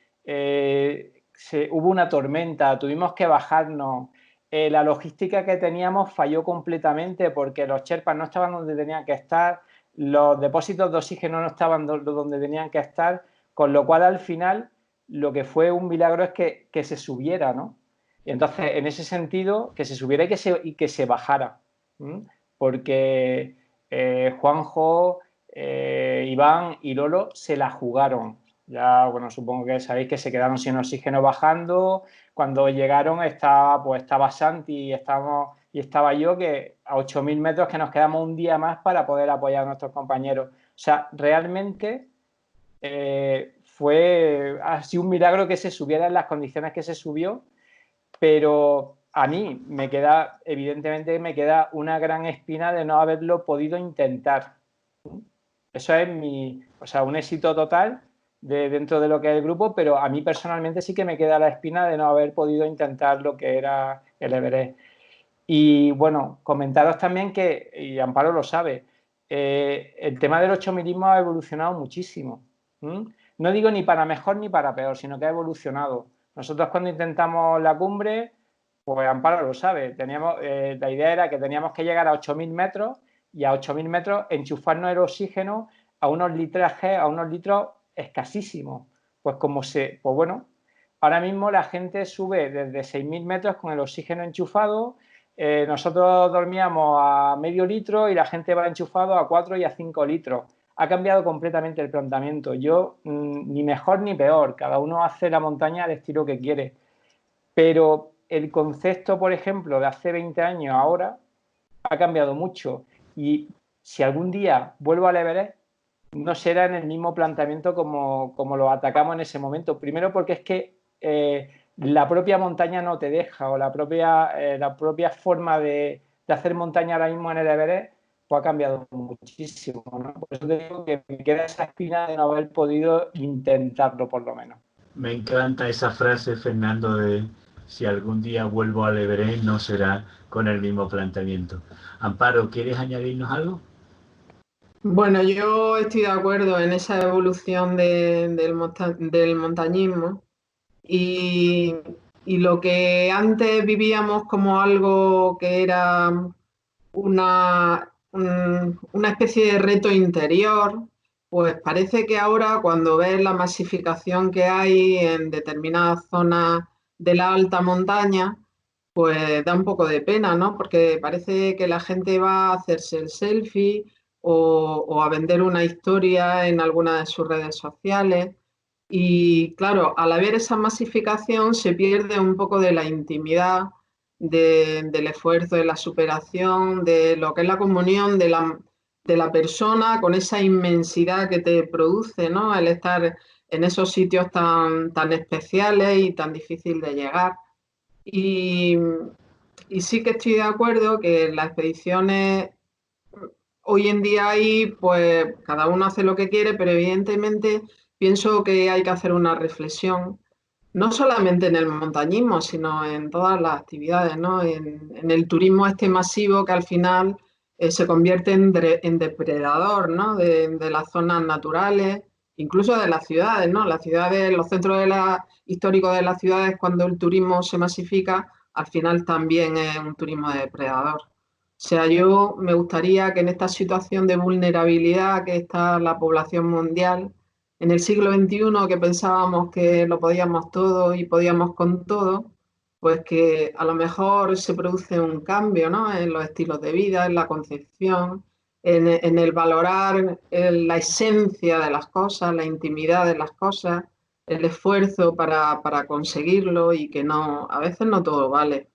hubo una tormenta, tuvimos que bajarnos, la logística que teníamos falló completamente porque los Sherpas no estaban donde tenían que estar, los depósitos de oxígeno no estaban donde tenían que estar, con lo cual al final lo que fue un milagro es que se subiera, ¿no? Y entonces, en ese sentido, que se subiera y que se bajara, porque Juanjo, Iván y Lolo se la jugaron. Ya, bueno, supongo que sabéis que se quedaron sin oxígeno bajando. Cuando llegaron estaba Santi y estaba yo, que a 8000 metros, que nos quedamos un día más para poder apoyar a nuestros compañeros. O sea, realmente ha sido un milagro que se subiera en las condiciones que se subió, pero a mí evidentemente me queda una gran espina de no haberlo podido intentar. Eso es un éxito total dentro de lo que es el grupo, pero a mí personalmente sí que me queda la espina de no haber podido intentar lo que era el Everest. Y bueno, comentaros también que, y Amparo lo sabe, el tema del 8000ismo ha evolucionado muchísimo. No digo ni para mejor ni para peor, sino que ha evolucionado. Nosotros cuando intentamos la Cumbre, pues Amparo lo sabe, la idea era que teníamos que llegar a 8000 metros y a 8000 metros enchufarnos el oxígeno a unos litros escasísimos. Pues bueno, ahora mismo la gente sube desde 6000 metros con el oxígeno enchufado. Nosotros dormíamos a medio litro y la gente va enchufado a 4 y a 5 litros. Ha cambiado completamente el planteamiento. Yo, ni mejor ni peor, cada uno hace la montaña al estilo que quiere. Pero el concepto, por ejemplo, de hace 20 años ahora ha cambiado mucho. Y si algún día vuelvo al Everest, no será en el mismo planteamiento como lo atacamos en ese momento. Primero porque es que la propia montaña no te deja, o la propia forma de hacer montaña ahora mismo en el Everest pues ha cambiado muchísimo, ¿no? Por eso te digo que me queda esa espina de no haber podido intentarlo, por lo menos. Me encanta esa frase, Fernando, de si algún día vuelvo al Everest no será con el mismo planteamiento. Amparo, ¿quieres añadirnos algo? Bueno, yo estoy de acuerdo en esa evolución del montañismo y lo que antes vivíamos como algo que era una especie de reto interior, pues parece que ahora cuando ves la masificación que hay en determinadas zonas de la alta montaña, pues da un poco de pena, ¿no? Porque parece que la gente va a hacerse el selfie o a vender una historia en alguna de sus redes sociales. Y claro, al haber esa masificación se pierde un poco de la intimidad, del esfuerzo, de la superación, de lo que es la comunión de la persona con esa inmensidad que te produce, ¿no? El estar en esos sitios tan especiales y tan difícil de llegar. Y sí que estoy de acuerdo que en las expediciones hoy en día pues cada uno hace lo que quiere, pero evidentemente pienso que hay que hacer una reflexión, no solamente en el montañismo, sino en todas las actividades, ¿no? En el turismo masivo que al final se convierte en depredador, ¿no? De las zonas naturales, incluso de las ciudades, ¿no? Las ciudades, los centros históricos de las ciudades, cuando el turismo se masifica, al final también es un turismo depredador. O sea, yo me gustaría que en esta situación de vulnerabilidad que está la población mundial, en el siglo XXI, que pensábamos que lo podíamos todo y podíamos con todo, pues que a lo mejor se produce un cambio, ¿no? En los estilos de vida, en la concepción, en el valorar la esencia de las cosas, la intimidad de las cosas, el esfuerzo para conseguirlo y que no, a veces no todo vale.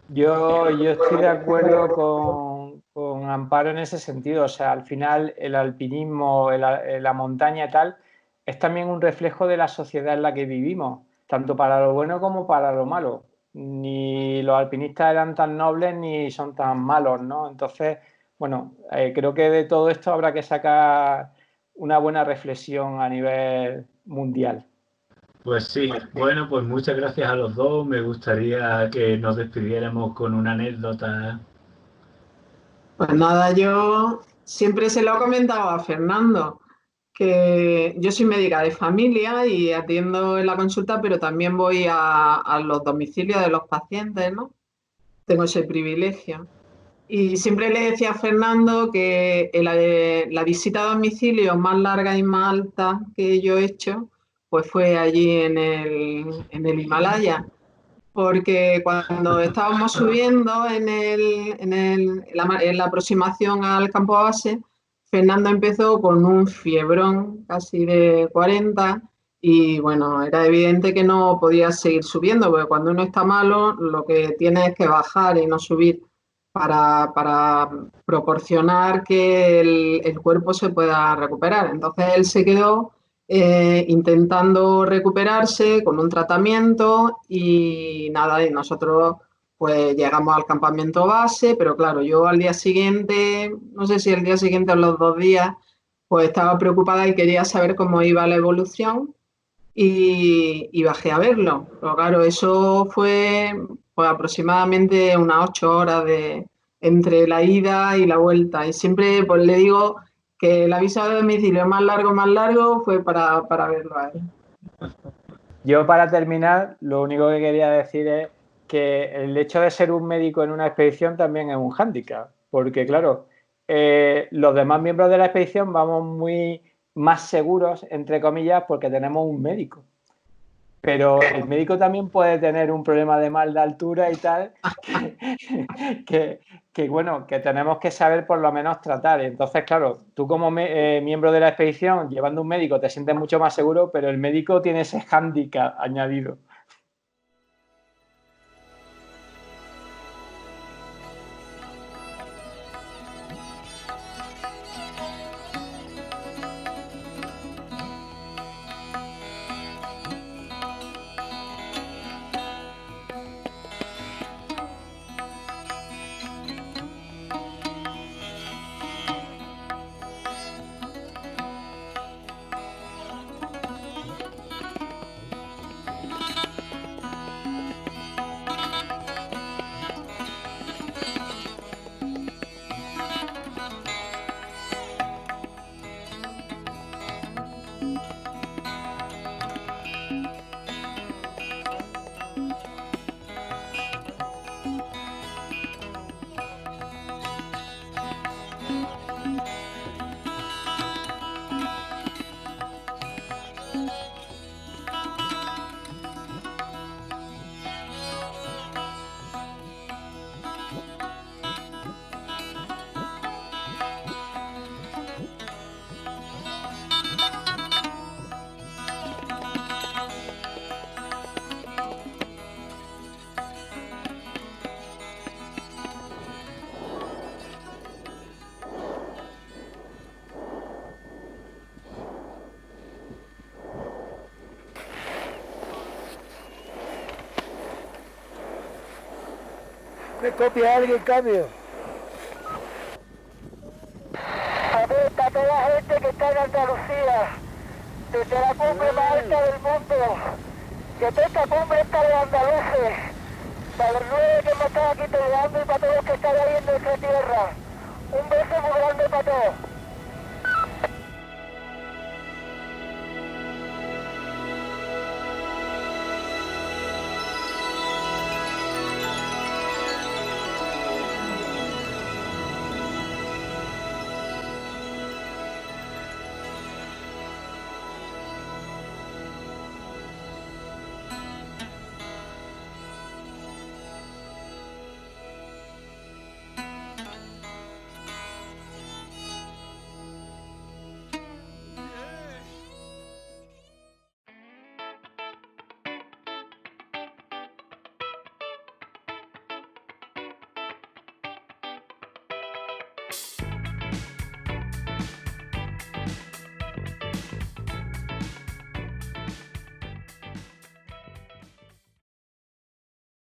Yo estoy de acuerdo con Amparo en ese sentido. O sea, al final el alpinismo, la montaña y tal, es también un reflejo de la sociedad en la que vivimos, tanto para lo bueno como para lo malo. Ni los alpinistas eran tan nobles ni son tan malos, ¿no? Entonces, bueno, creo que de todo esto habrá que sacar una buena reflexión a nivel mundial. Pues sí, bueno, pues muchas gracias a los dos. Me gustaría que nos despidiéramos con una anécdota. Pues nada, yo siempre se lo he comentado a Fernando, que yo soy médica de familia y atiendo en la consulta, pero también voy a los domicilios de los pacientes, ¿no? Tengo ese privilegio. Y siempre le decía a Fernando que la visita a domicilio más larga y más alta que yo he hecho, pues fue allí en el Himalaya, porque cuando estábamos subiendo en la aproximación al campo base, Fernando empezó con un fiebrón casi de 40 y bueno, era evidente que no podía seguir subiendo, porque cuando uno está malo lo que tiene es que bajar y no subir para proporcionar que el cuerpo se pueda recuperar. Entonces él se quedó intentando recuperarse con un tratamiento y nada, y nosotros pues llegamos al campamento base, pero claro, yo al día siguiente, no sé si el día siguiente o los 2 días, pues estaba preocupada y quería saber cómo iba la evolución y bajé a verlo. Pero claro, eso fue pues aproximadamente unas 8 horas entre la ida y la vuelta. Y siempre pues le digo que el aviso de domicilio más largo fue para verlo a él. Yo, para terminar, lo único que quería decir es que el hecho de ser un médico en una expedición también es un hándicap, porque claro, los demás miembros de la expedición vamos muy más seguros, entre comillas, porque tenemos un médico. Pero el médico también puede tener un problema de mal de altura y tal, que bueno, que tenemos que saber por lo menos tratar. Entonces, claro, tú como miembro de la expedición, llevando un médico, te sientes mucho más seguro, pero el médico tiene ese hándicap añadido. ¿Me copia alguien, cambio? Atenta a toda la gente que está en Andalucía, desde la cumbre más alta del mundo, que toda esta cumbre está de andaluces, para los 9 que hemos estado aquí peleando y para todos